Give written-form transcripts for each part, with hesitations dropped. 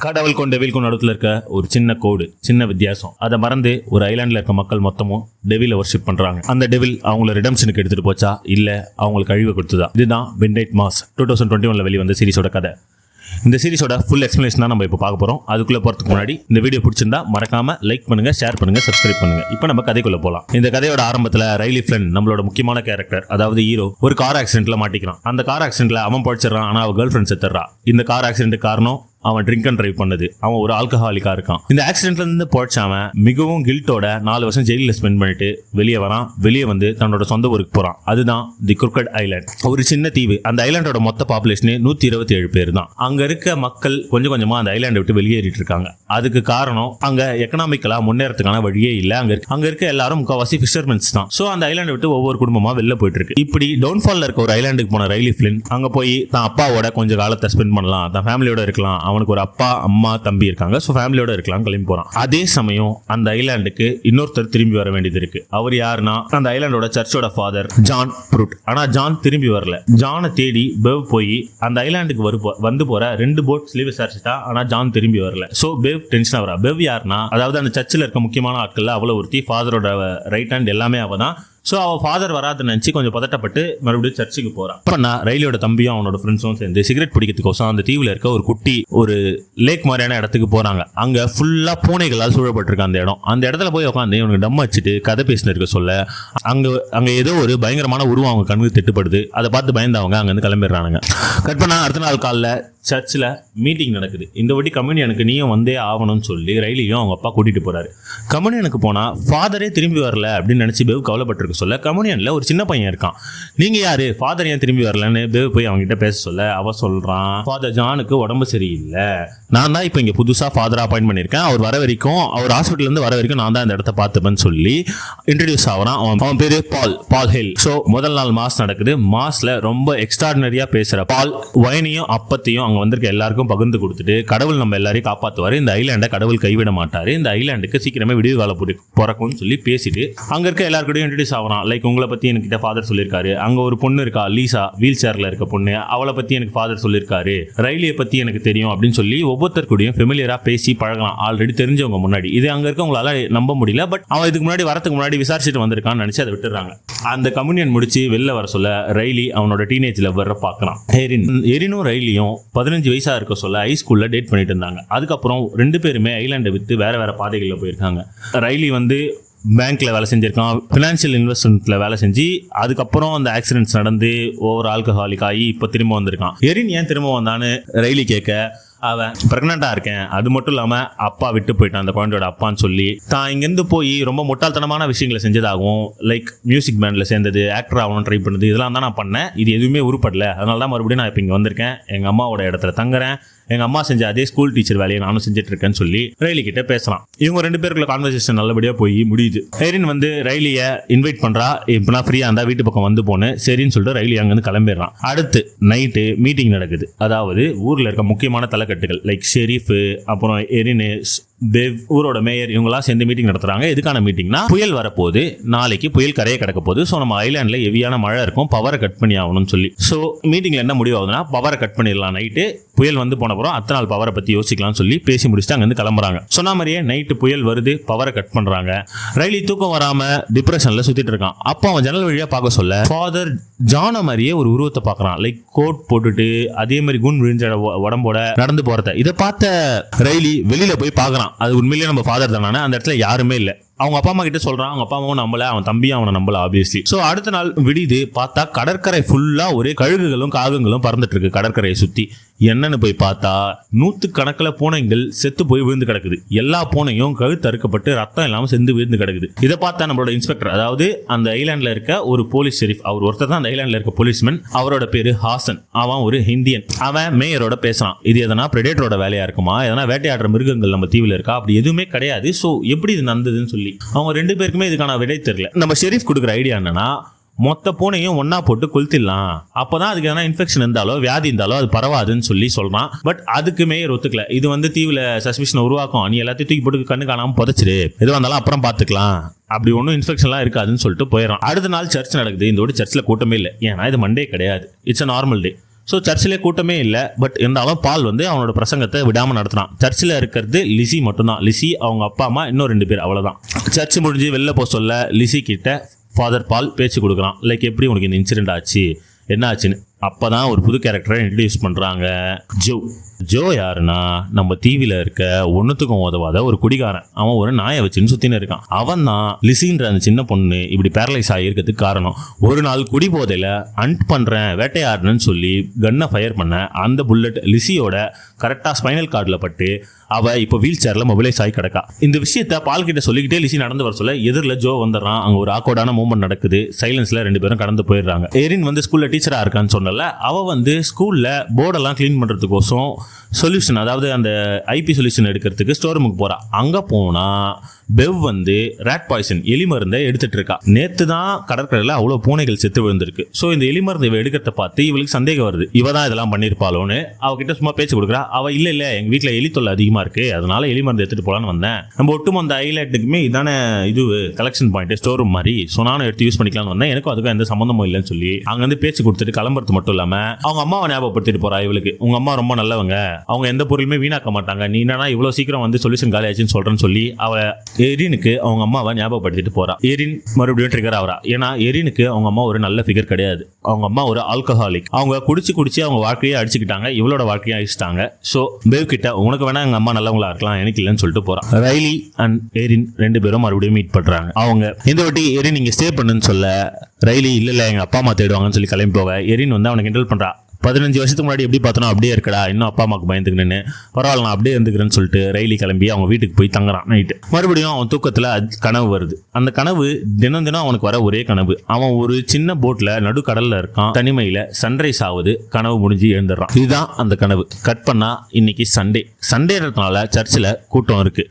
கடவுள் கொண்ட டெவில்க்கும் நடுவில் இருக்க ஒரு சின்ன கோடு, சின்ன வித்தியாசம். அதை மறந்து ஒரு ஐலாண்டில் இருக்க மக்கள் மொத்தமும் டெவிலை வர்ஷிப் பண்றாங்க. அந்த டெவில் அவங்கள ரிடம்ஷனுக்கு எடுத்துட்டு போச்சா இல்ல அவங்களுக்கு அழிவு கொடுத்ததா? இதுதான் மிட்நைட் மாஸ் 2021 வெளிவந்த சீரிஸோட கதை. இந்த சீரிஸோட ஃபுல் எக்ஸ்பிளேஷன் தான் நம்ம இப்போ பார்க்க போறோம். அதுக்குள்ள போறதுக்கு முன்னாடி இந்த வீடியோ பிடிச்சிருந்தா மறக்காம லைக் பண்ணுங்க, ஷேர் பண்ணுங்க, சப்ஸ்கிரைப் பண்ணுங்க. இப்போ நம்ம கதைக்குள்ள போலாம். இந்த கதையோட ஆரம்பத்துல ரைலி ஃப்ளன், நம்மளோட முக்கியமான கேரக்டர், அதாவது ஹீரோ, ஒரு கார் ஆக்சிடென்ட்ல மாட்டிக்கிறான். அந்த கார் ஆக்சிடென்ட்ல அவன் படிச்சிடறான், ஆனா அவன் கேர்ள் ஃப்ரெண்ட் செத்துறா. இந்த கார் ஆக்சிடென்ட் காரணம் அவன் ட்ரிங்க் அண்ட் டிரைவ் பண்ணது. அவன் ஒரு ஆல்கஹாலிக்கா இருக்கான். இந்த ஆக்சிடென்ட்ல இருந்து போச்சவன் மிகவும் கில்ட்டோட 4 வருஷம் ஜெயிலில் ஸ்பெண்ட் பண்ணிட்டு வெளியே வரான். வெளியே வந்து தன்னோட சொந்த ஊருக்கு போறான். அதுதான் தி குர்கட் ஐலாண்ட், ஒரு சின்ன தீவு. அந்த ஐலாண்டோட மொத்த பாப்புலேஷனே 127 பேர் தான். அங்க இருக்க மக்கள் கொஞ்சம் கொஞ்சமா அந்த ஐலாண்டை விட்டு வெளியேறிட்டு இருக்காங்க. அதுக்கு காரணம் அங்க எக்கனாமிக்கலா முன்னேறதுக்கான வழியே இல்ல. அங்க இருக்க எல்லாரும் முக்கால்வாசி ஃபிஷர்மென்ஸ் தான். சோ அந்த ஐலாண்டை விட்டு ஒவ்வொரு குடும்பமா வெளில போயிட்டு இருக்கு. இப்படி டவுன்ஃபால்ல இருக்க ஒரு ஐலாண்டுக்கு போன ரைலி ஃப்ளின் அங்க போய் தான் அப்பாவோட கொஞ்சம் காலத்தை ஸ்பெண்ட் பண்ணலாம், தான் ஃபேமிலியோட இருக்கலாம். அவனுக்கு ஒரு அப்பா, அம்மா, தம்பி இருக்காங்க. சோ ஃபேமிலியோட இருக்கலாம் கிளம்பி போறான். அதே சமயம் அந்த ஐலாண்டுக்கு இன்னொருத்தர் திரும்பி வர வேண்டியது இருக்கு. அவர் யாருன்னா அந்த ஐலாண்டோட சர்ச்சோட ஃபாதர் ஜான் ப்ரூட். ஆனா ஜான் திரும்பி வரல. ஜானை தேடி பெவ் போய் அந்த ஐலாண்டுக்கு வந்து போற 2 போட்ஸ்லயும் விசாரிச்சுட்டா. ஆனா ஜான் திரும்பி வரல. So பெவ் tension ஆகிறா. பெவ் யாருன்னா, அதாவது அந்த சர்ச்சில் இருக்க முக்கியமான ஆட்கள் அவளை ஒருத்தி, ஃபாதரோட ரைட் ஹேண்ட் எல்லாமே அவ தான். ஸோ அவள் ஃபாதர் வராதுன்னு நினச்சி கொஞ்சம் பதட்டப்பட்டு மறுபடியும் சர்ச்சுக்கு போகிறான். அப்போ நான் ரயிலோட தம்பியும் அவனோட ஃப்ரெண்ட்ஸும் சேர்ந்து சிகரெட் பிடிக்கிறதுக்கோசம் அந்த தீவில் இருக்க ஒரு குட்டி ஒரு லேக் மாதிரியான இடத்துக்கு போகிறாங்க. அங்கே ஃபுல்லாக பூனைகளால் சூழப்பட்டிருக்கு அந்த இடம். அந்த இடத்துல போய் உட்காந்து இவனுக்கு டம் வச்சுட்டு கதை பேசினு இருக்க சொல்ல அங்கே ஏதோ ஒரு பயங்கரமான உருவம் அவங்க கண்ணுக்கு திட்டுப்படுது. அதை பார்த்து பயந்தவங்க அங்கேருந்து கிளம்பிடுறானுங்க. கட் பண்ணா அடுத்த நாள் காலைல சர்ச்சில் மீட்டிங் நடக்குது. இந்த வாட்டி கம்யூனியனுக்கு நீயும் வந்தே ஆகணும்னு சொல்லி ரயிலையும் அவங்க அப்பா கூட்டிட்டு போறாரு. கம்யூனியனுக்கு போனா ஃபாதரே திரும்பி வரல அப்படின்னு நினைச்சு பேவ் கவலைப்பட்டிருக்க சொல்ல, கம்யூனியன்ல ஒரு சின்ன பையன் இருக்கான். நீங்க யாரு, ஃபாதர் ஏன் திரும்பி வரலன்னு பேவ் போய் அவங்க கிட்ட பேச சொல்ல, அவ சொல்றான், ஃபாதர் ஜானுக்கு உடம்பு சரியில்லை, நான் தான் இப்போ இங்க புதுசா ஃபாதர் அப்பாயிண்ட் பண்ணியிருக்கேன், அவர் வர வரைக்கும், அவர் ஹாஸ்பிட்டல் இருந்து வர வரைக்கும் நான் தான் இந்த இடத்த பார்த்துப்பேன்னு சொல்லி இன்ட்ரடியூஸ் ஆகிறான். அவன் பேரு பால் ஹில். ஸோ முதல் நாள் மாஸ் நடக்குது. மாஸ்ல ரொம்ப எக்ஸ்ட்ராடினரியா பேசுற பால் வைனையும் அப்பத்தையும் அங்க வந்திருக்க எல்லாருக்கும் பகிர்ந்து கொடுத்துட்டு, கடவுள் நம்ம எல்லாரையும் காப்பாற்றுவாரு, இந்த ஐலாண்டை கடவுள் கைவிட மாட்டாரு, இந்த ஐலாண்டுக்கு சீக்கிரமே விடிவு கால பிறக்கும்னு சொல்லி பேசிட்டு அங்க இருக்க எல்லாருக்கூடையும் இன்ட்ரடியூஸ் ஆகிறான். லைக் உங்களை பத்தி என்கிட்ட ஃபாதர் சொல்லியிருக்காரு, அங்க ஒரு பொண்ணு இருக்கா லீசா, வீல் சேர்ல இருக்க பொண்ணு, அவளை பத்தி எனக்கு ஃபாதர் சொல்லியிருக்காரு, ரயிலியை பத்தி எனக்கு தெரியும் அப்படின்னு சொல்லி ஒவ்வொருத்தர் கூடயும் ஃபெமிலியரா பேசி பழகலாம். ஆல்ரெடி தெரிஞ்சவங்க முன்னாடி. இது அங்க இருக்கவங்களால நம்ப முடியல. பட் அவன் இதுக்கு முன்னாடி வரதுக்கு முன்னாடி விசாரிச்சுட்டு வந்திருக்கான்னு நினைச்சு அதை விட்டுறாங்க. அந்த கம்யூனியன் முடிச்சு வெளில வர சொல்ல ரயிலி அவனோட டீனேஜ் லவ்வர் பார்க்கலாம். எரினும் ரயிலியும் 15 வயசா இருக்க சொல்ல ஹைஸ்கூல்ல டேட் பண்ணிட்டு இருந்தாங்க. அதுக்கப்புறம் 2 பேருமே ஐலாண்டை விட்டு வேற வேற பாதைகளில் போயிருக்காங்க. ரயிலி வந்து பேங்க்ல வேலை செஞ்சிருக்கான், பினான்சியல் இன்வெஸ்ட்மெண்ட்ல வேலை செஞ்சு அதுக்கப்புறம் அந்த ஆக்சிடென்ட்ஸ் நடந்து ஓவர் ஆல்கஹாலிக் ஆகி இப்போ திரும்ப வந்திருக்கான். எரின் ஏன் திரும்ப வந்தான்னு ரயிலி கேட்க, அவன் பிரெக்னண்டா இருக்கேன், அது மட்டும் இல்லாம அப்பா விட்டு போயிட்டான் அந்த குழந்தையோட அப்பான்னு சொல்லி தான் இங்கிருந்து போய் ரொம்ப முட்டாள்தனமான விஷயங்களை செஞ்சதாகவும், லைக் மியூசிக் பேண்ட்ல சேர்ந்தது, ஆக்டர் ஆகணும் ட்ரை பண்ணது, இதெல்லாம் தான் நான் பண்ணேன், இது எதுவுமே உருப்படல, அதனால தான் மறுபடியும் நான் இப்போ இங்கே வந்திருக்கேன், எங்க அம்மாவோட இடத்துல தங்குறேன், எங்க அம்மா செஞ்ச அதே ஸ்கூல் டீச்சர் வேலையை நானும் செஞ்சுட்டு இருக்கேன்னு சொல்லி ரயிலி கிட்ட பேசலாம். இவங்க 2 பேருக்குள்ள கான்வர்சேஷன் நல்லபடியா போய் முடியுது. ஹெரின் வந்து ரயிலிய இன்வைட் பண்றா, இப்போ நான் ஃப்ரீயா இருந்தா வீட்டு பக்கம் வந்து போனேன், சரின்னு சொல்லிட்டு ரயிலி அங்கிருந்து கிளம்பிடுறான். அடுத்து நைட்டு மீட்டிங் நடக்குது. அதாவது ஊர்ல இருக்க முக்கியமான தலைக்கட்டுகள் லைக் ஷெரீஃப், அப்புறம் எரினு, பெவ், ஊரோட மேயர், இவங்கெல்லாம் சேர்ந்து மீட்டிங் நடத்துறாங்க. எதுக்கான மீட்டிங்னா, புயல் வரப்போகுது, நாளைக்கு புயல் கரையை கிடக்க போகுது, ஸோ நம்ம ஐலாண்ட்ல ஹெவியான மழை இருக்கும், பவரை கட் பண்ணி ஆகணும்னு சொல்லி. ஸோ மீட்டிங்ல என்ன முடிவாகுதுன்னா, பவரை கட் பண்ணிடலாம், நைட்டு புயல் வந்து போன அப்புறம் அத்தனை நாள் பவரை பத்தி யோசிக்கலாம்னு சொல்லி பேசி முடிச்சுட்டு அங்கிருந்து கிளம்புறாங்க. சொன்ன மாதிரியே நைட்டு புயல் வருது, பவரை கட் பண்றாங்க. ரயிலி தூக்கம் வராம டிப்ரெஷன்ல சுத்திட்டு இருக்கான். அப்போ அவன் ஜன்னல் வழியா பார்க்க சொல்ல, ஃபாதர் ஜான மாதிரியே ஒரு உருவத்தை பார்க்கறான். லைக் கோட் போட்டுட்டு அதே மாதிரி குண் விழிஞ்ச உடம்போட நடந்து போறத. இதை பார்த்த ரயிலி வெளியில போய் பார்க்கறான். அது உண்மையிலேயே நம்ம ஃபாதர் தானே, அந்த இடத்துல யாருமே இல்லை. அவங்க அப்பா அம்மா கிட்ட சொல்றான், அவங்க அப்பா அம்மாவும் நம்பல, அவன் தம்பியும் அவனை நம்பல ஆப்வியஸ்லி. சோ அடுத்த நாள் விடிது, பார்த்தா கடற்கரை ஃபுல்லா ஒரே கழுகுகளும் காகங்களும் பறந்துட்டு இருக்கு கடற்கரையை சுத்தி. என்னன்னு போய் பார்த்தா 100கணக்கில் பூனைகள் செத்து போய் விழுந்து கிடக்குது. எல்லா பூனையும் கழுத்து அறுக்கப்பட்டு ரத்தம் இல்லாம செந்து விழுந்து கிடக்குது. இதை பார்த்தா நம்மளோட இன்ஸ்பெக்டர், அதாவது அந்த ஐலாண்ட்ல இருக்க ஒரு போலீஸ் ஷெரீஃப், அவர் ஒருத்தர் தான் அந்த ஐலாண்ட்ல இருக்க போலீஸ்மேன், அவரோட பேரு ஹாசன், அவன் ஒரு இந்தியன். அவன் மேயரோட பேசுறான், இது எதனா பிரெடேட்டரோட வேலையா இருக்குமா, எதனா வேட்டையாடுற மிருகங்கள் நம்ம தீவில் இருக்கா, அப்படி எதுவுமே கிடையாது, சோ எப்படி இது நடந்ததுன்னு சொல்லி அவங்க 2 பேருக்குமே இதுக்கான விடை தெரியல. நம்ம ஷெரீஃப் கொடுக்குற ஐடியா என்னன்னா, மொத்த பூனையும் ஒன்னா போட்டு கொளுத்திடலாம், அப்பதான் அதுக்கு எதனா இன்ஃபெக்ஷன் இருந்தாலோ வியாதி இருந்தாலோ அது பரவாதுன்னு சொல்லி சொல்றான். பட் அதுக்கு மேயர் ஒத்துக்கல. இது வந்து தீவுல சஸ்பிஷன் உருவாக்கும், நீ எல்லாத்தையும் தூக்கி போட்டு கண்ணு காணாம புதைச்சிரு, எது வந்தாலும் அப்புறம் பாத்துக்கலாம், அப்படி ஒன்றும் இன்ஃபெக்ஷன்லாம் இருக்காதுன்னு சொல்லிட்டு போயிடறான். அடுத்த நாள் சர்ச் நடக்குது. இந்த சர்ச்சில் கூட்டமே இல்லை, ஏன்னா இது மண்டே கிடையாது, it's a normal day. So சர்ச்சிலே கூட்டமே இல்லை. பட் இருந்தாலும் பால் வந்து அவனோட பிரசங்கத்தை விடாமல் நடத்துனான். சர்ச்சில் இருக்கிறது லிசி மட்டும்தான். லிசி, அவங்க அப்பா அம்மா, இன்னும் 2 பேர், அவ்வளோதான். சர்ச் முடிஞ்சு வெளில போக சொல்ல லிசி கிட்ட ஃபாதர் பால் பேச்சு கொடுக்குறான். லைக் எப்படி உனக்கு இந்த இன்சிடென்ட் ஆச்சு, என்ன ஆச்சுன்னு. அப்பதான் ஒரு புது கேரக்டரை இன்ட்ரடியூஸ் பண்றாங்க. ஜோ யாருன்னா நம்ம டிவில இருக்க ஒன்னுத்துக்கும் உதவாத ஒரு குடிகாரன். அவன் ஒரு நாயை வச்சுன்னு சுத்தின்னு இருக்கான். அவன் தான் லிசின்ற அந்த சின்ன பொண்ணு இப்படி பேரலைஸ் ஆகியிருக்கிறதுக்கு காரணம். ஒரு நாள் குடி போதையில அண்ட் பண்றேன் வேட்டையாடுறேன்னு சொல்லி கன்னை ஃபயர் பண்ண அந்த புல்லட் லிசியோட கரெக்டா ஸ்பைனல் கார்டில் பட்டு அவ இப்போ வீல் சேர்ல மொபைலைஸ் ஆகி கிடக்கா. இந்த விஷயத்த பால் கிட்ட சொல்லிக்கிட்டே லிசி நடந்து வர சொல்ல எதிரில் ஜோ வந்துடுறான். அங்க ஒரு ஆக்வர்டான மூவ்மெண்ட் நடக்குது. சைலன்ஸ்ல 2 பேரும் கடந்து போயிடுறாங்க. எரின் வந்து ஸ்கூல்ல டீச்சரா இருக்கான்னு சொன்னல, அவ வந்து ஸ்கூல்ல போர்டெல்லாம் கிளீன் பண்றதுக்கோசம் சொல்யூஷன், அதாவது அந்த ஐபி சொல்யூஷன் எடுக்கிறதுக்கு ஸ்டோர் ரூமுக்கு போறா. அங்க போனா பெவ் வந்து ரேட் பாய்சன், எலி மருந்தை எடுத்துட்டு இருக்கா. நேத்து தான் கடற்கரையில் அவ்வளவு பூனைகள் செத்து விழுந்திருக்கு. ஸோ இந்த எலி மருந்து இவ எடுக்கிறத பார்த்து இவளுக்கு சந்தேகம் வருது, இவ தான் இதெல்லாம் பண்ணிருப்பாளோன்னு. அவகிட்ட சும்மா பேச்சு கொடுக்குறா. அவ இல்ல எங்க வீட்டுல எலி தொல்லை அதிகமா இருக்கு, அதனால எலி மருந்து எடுத்துட்டு போலான்னு வந்தேன். நம்ம ஒட்டுமொத்த ஐலாண்டுக்குமே இதான இது கலெக்ஷன் பாயிண்ட், ஸ்டோர் ரூம் மாதிரி. ஸோ நானும் எடுத்து யூஸ் பண்ணிக்கலாம்னு வந்தேன். எனக்கும் அதுக்கும் எந்த சம்பந்தமும் இல்லைன்னு சொல்லி அங்க வந்து பேச்சு கொடுத்துட்டு கிளம்புறது மட்டும் இல்லாம அவங்க அம்மாவை ஞாபகப்படுத்திட்டு போறா. இவளுக்கு உங்க அம்மா ரொம்ப நல்லவங்க, அவங்க எந்த பொருளுமே வீணாக்க மாட்டாங்க, நீ என்னன்னா இவ்வளவு சீக்கிரம் வந்து சொல்யூஷன் காலி ஆச்சுன்னு சொல்றேன்னு சொல்லி அவ எரினுக்கு அவங்க அம்மாவை ஞாபகப்படுத்திட்டு போறா. எரின் மறுபடியும் ட்ரிகர் ஆகிறா. ஏன்னா எரினுக்கு அவங்க அம்மா ஒரு நல்ல ஃபிகர் கிடையாது. அவங்க அம்மா ஒரு ஆல்கஹாலிக். அவங்க குடிச்சு அவங்க வாழ்க்கையை அடிச்சுக்கிட்டாங்க, இவளோட வாழ்க்கையை அழிச்சிட்டாங்க. ஸோ பேவ் கிட்ட உனக்கு வேணா எங்க அம்மா நல்லவங்களா இருக்கலாம், எனக்கு இல்லைன்னு சொல்லிட்டு போறான். ரைலி அண்ட் எரின் 2 பேரும் மறுபடியும் மீட் பண்றாங்க. அவங்க இந்த வாட்டி எரின் இங்க ஸ்டே பண்ணுன்னு சொல்ல ரைலி இல்ல எங்க அப்பா அம்மா தேடுவாங்கன்னு சொல்லி கிளம்பி போக எரின் வந்து அவனை கிண்டல் பண்றா. 15 வருஷத்துக்கு முன்னாடி எப்படி பார்த்தோன்னா அப்படியே இருக்கடா, இன்னும் அப்பா அம்மாவுக்கு பயந்துக்கணுன்னு. பரவாயில்ல நான் அப்படியே இருந்துக்கிறேன்னு சொல்லிட்டு ரயிலி கிளம்பி அவங்க வீட்டுக்கு போய் தங்குறான். நைட்டு மறுபடியும் அவன் தூக்கத்தில் கனவு வருது. அந்த கனவு தினம் அவனுக்கு வர ஒரே கனவு. அவன் ஒரு சின்ன போட்ல நடு கடல்ல இருக்கான். தனிமையில சன்ரைஸ் ஆகுது. கனவு முடிஞ்சு எழுந்துடுறான். இதுதான் அந்த கனவு. கட் பண்ணா இன்னைக்கு சண்டேன்றதுனால சர்ச்சில் கூட்டம் இருக்கு.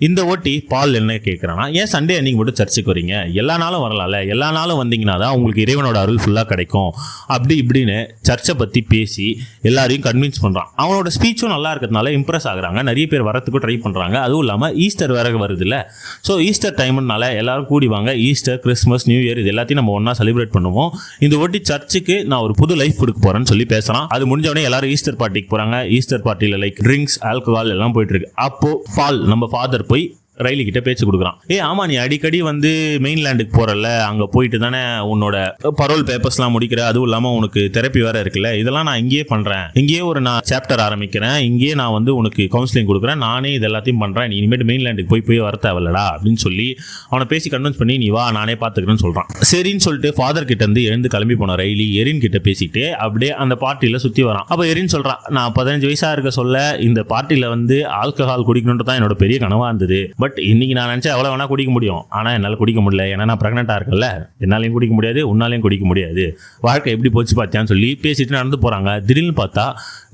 இந்த ஓட்டி பால் என்ன கேட்குறான்னா, ஏன் சண்டே அன்னைக்கு மட்டும் சர்ச்சுக்கு வரீங்க, எல்லா நாளும் வரலாம்ல, எல்லா நாளும் வந்தீங்கன்னா தான் உங்களுக்கு இறைவனோட அருள் ஃபுல்லாக கிடைக்கும், அப்படி இப்படின்னு சர்ச்சை பற்றி பேசி எல்லாரையும் கன்வின்ஸ் பண்ணுறான். அவனோட ஸ்பீச்சும் நல்லா இருக்கிறதுனால இம்ப்ரெஸ் ஆகுறாங்க. நிறைய பேர் வரத்துக்கும் ட்ரை பண்ணுறாங்க. அதுவும் இல்லாமல் ஈஸ்டர் வேற வருது இல்லை. ஸோ ஈஸ்டர் டைம்னால எல்லாரும் கூடிவாங்க. ஈஸ்டர், கிறிஸ்மஸ், நியூ இயர் இது எல்லாத்தையும் நம்ம ஒன்றா செலிப்ரேட் பண்ணுவோம். இந்த ஓட்டி சர்ச்சுக்கு நான் ஒரு புது லைஃப் கொடுக்க போகிறேன்னு சொல்லி பேசுகிறான். அது முடிஞ்சவொடனே எல்லாரும் ஈஸ்டர் பார்ட்டிக்கு போகிறாங்க. ஈஸ்டர் பார்ட்டியில் லைக் ட்ரிங்க்ஸ், ஆல்கஹால் எல்லாம் போயிட்டு இருக்கு. அப்போ பால் நம்ம ஃபாதர் போய் ரயிலி கிட்ட பேச்சு கொடுக்குறான். ஆமா நீ அடிக்கடி வந்து மெயின்லேண்டுக்கு போறல, அங்க போயிட்டு தானே உன்னோட பரோல் பேப்பர்ஸ்லாம் முடிக்கிற, அதுவும் இல்லாம உனக்கு தெரப்பி வேற இருக்குல்ல, இதெல்லாம் நான் இங்கேயே பண்றேன், இங்கேயே ஒரு நான் சாப்டர் ஆரம்பிக்கிறேன், இங்கேயே நான் வந்து உனக்கு கவுன்சிலிங் கொடுக்குறேன், நானே இது எல்லாத்தையும் பண்றேன், நீ இனிமேட்டு மெயின்லேண்டுக்கு போய் வர தேவையில்லடா அப்படின்னு சொல்லி அவனை பேசி கன்வின்ஸ் பண்ணி நீ வா நானே பாத்துக்கிறேன்னு சொல்றான். சரின்னு சொல்லிட்டு ஃபாதர் கிட்ட இருந்து எழுந்து கிளம்பி போன ரயிலி எரின் கிட்ட பேசிட்டு அப்படியே அந்த பார்ட்டியில சுத்தி வரான். அப்ப எரின் சொல்றான், நான் 15 வயசா இருக்க சொல்ல இந்த பார்ட்டியில வந்து ஆல்கஹால் குடிக்கணும்ன்றதான் என்னோட பெரிய கனவா இருந்தது. பட் இன்னைக்கு நான் நினைச்சா எவ்வளவு வேணா குடிக்க முடியும், ஆனா என்னால குடிக்க முடியல, ஏன்னா நான் பிரெக்னெண்டா இருக்கல, என்னாலையும் குடிக்க முடியாது, உன்னாலையும் குடிக்க முடியாது, வாழ்க்கை எப்படி போச்சு பார்த்தியான்னு சொல்லி பேசிட்டு நடந்து போறாங்க. திடீர்னு பார்த்தா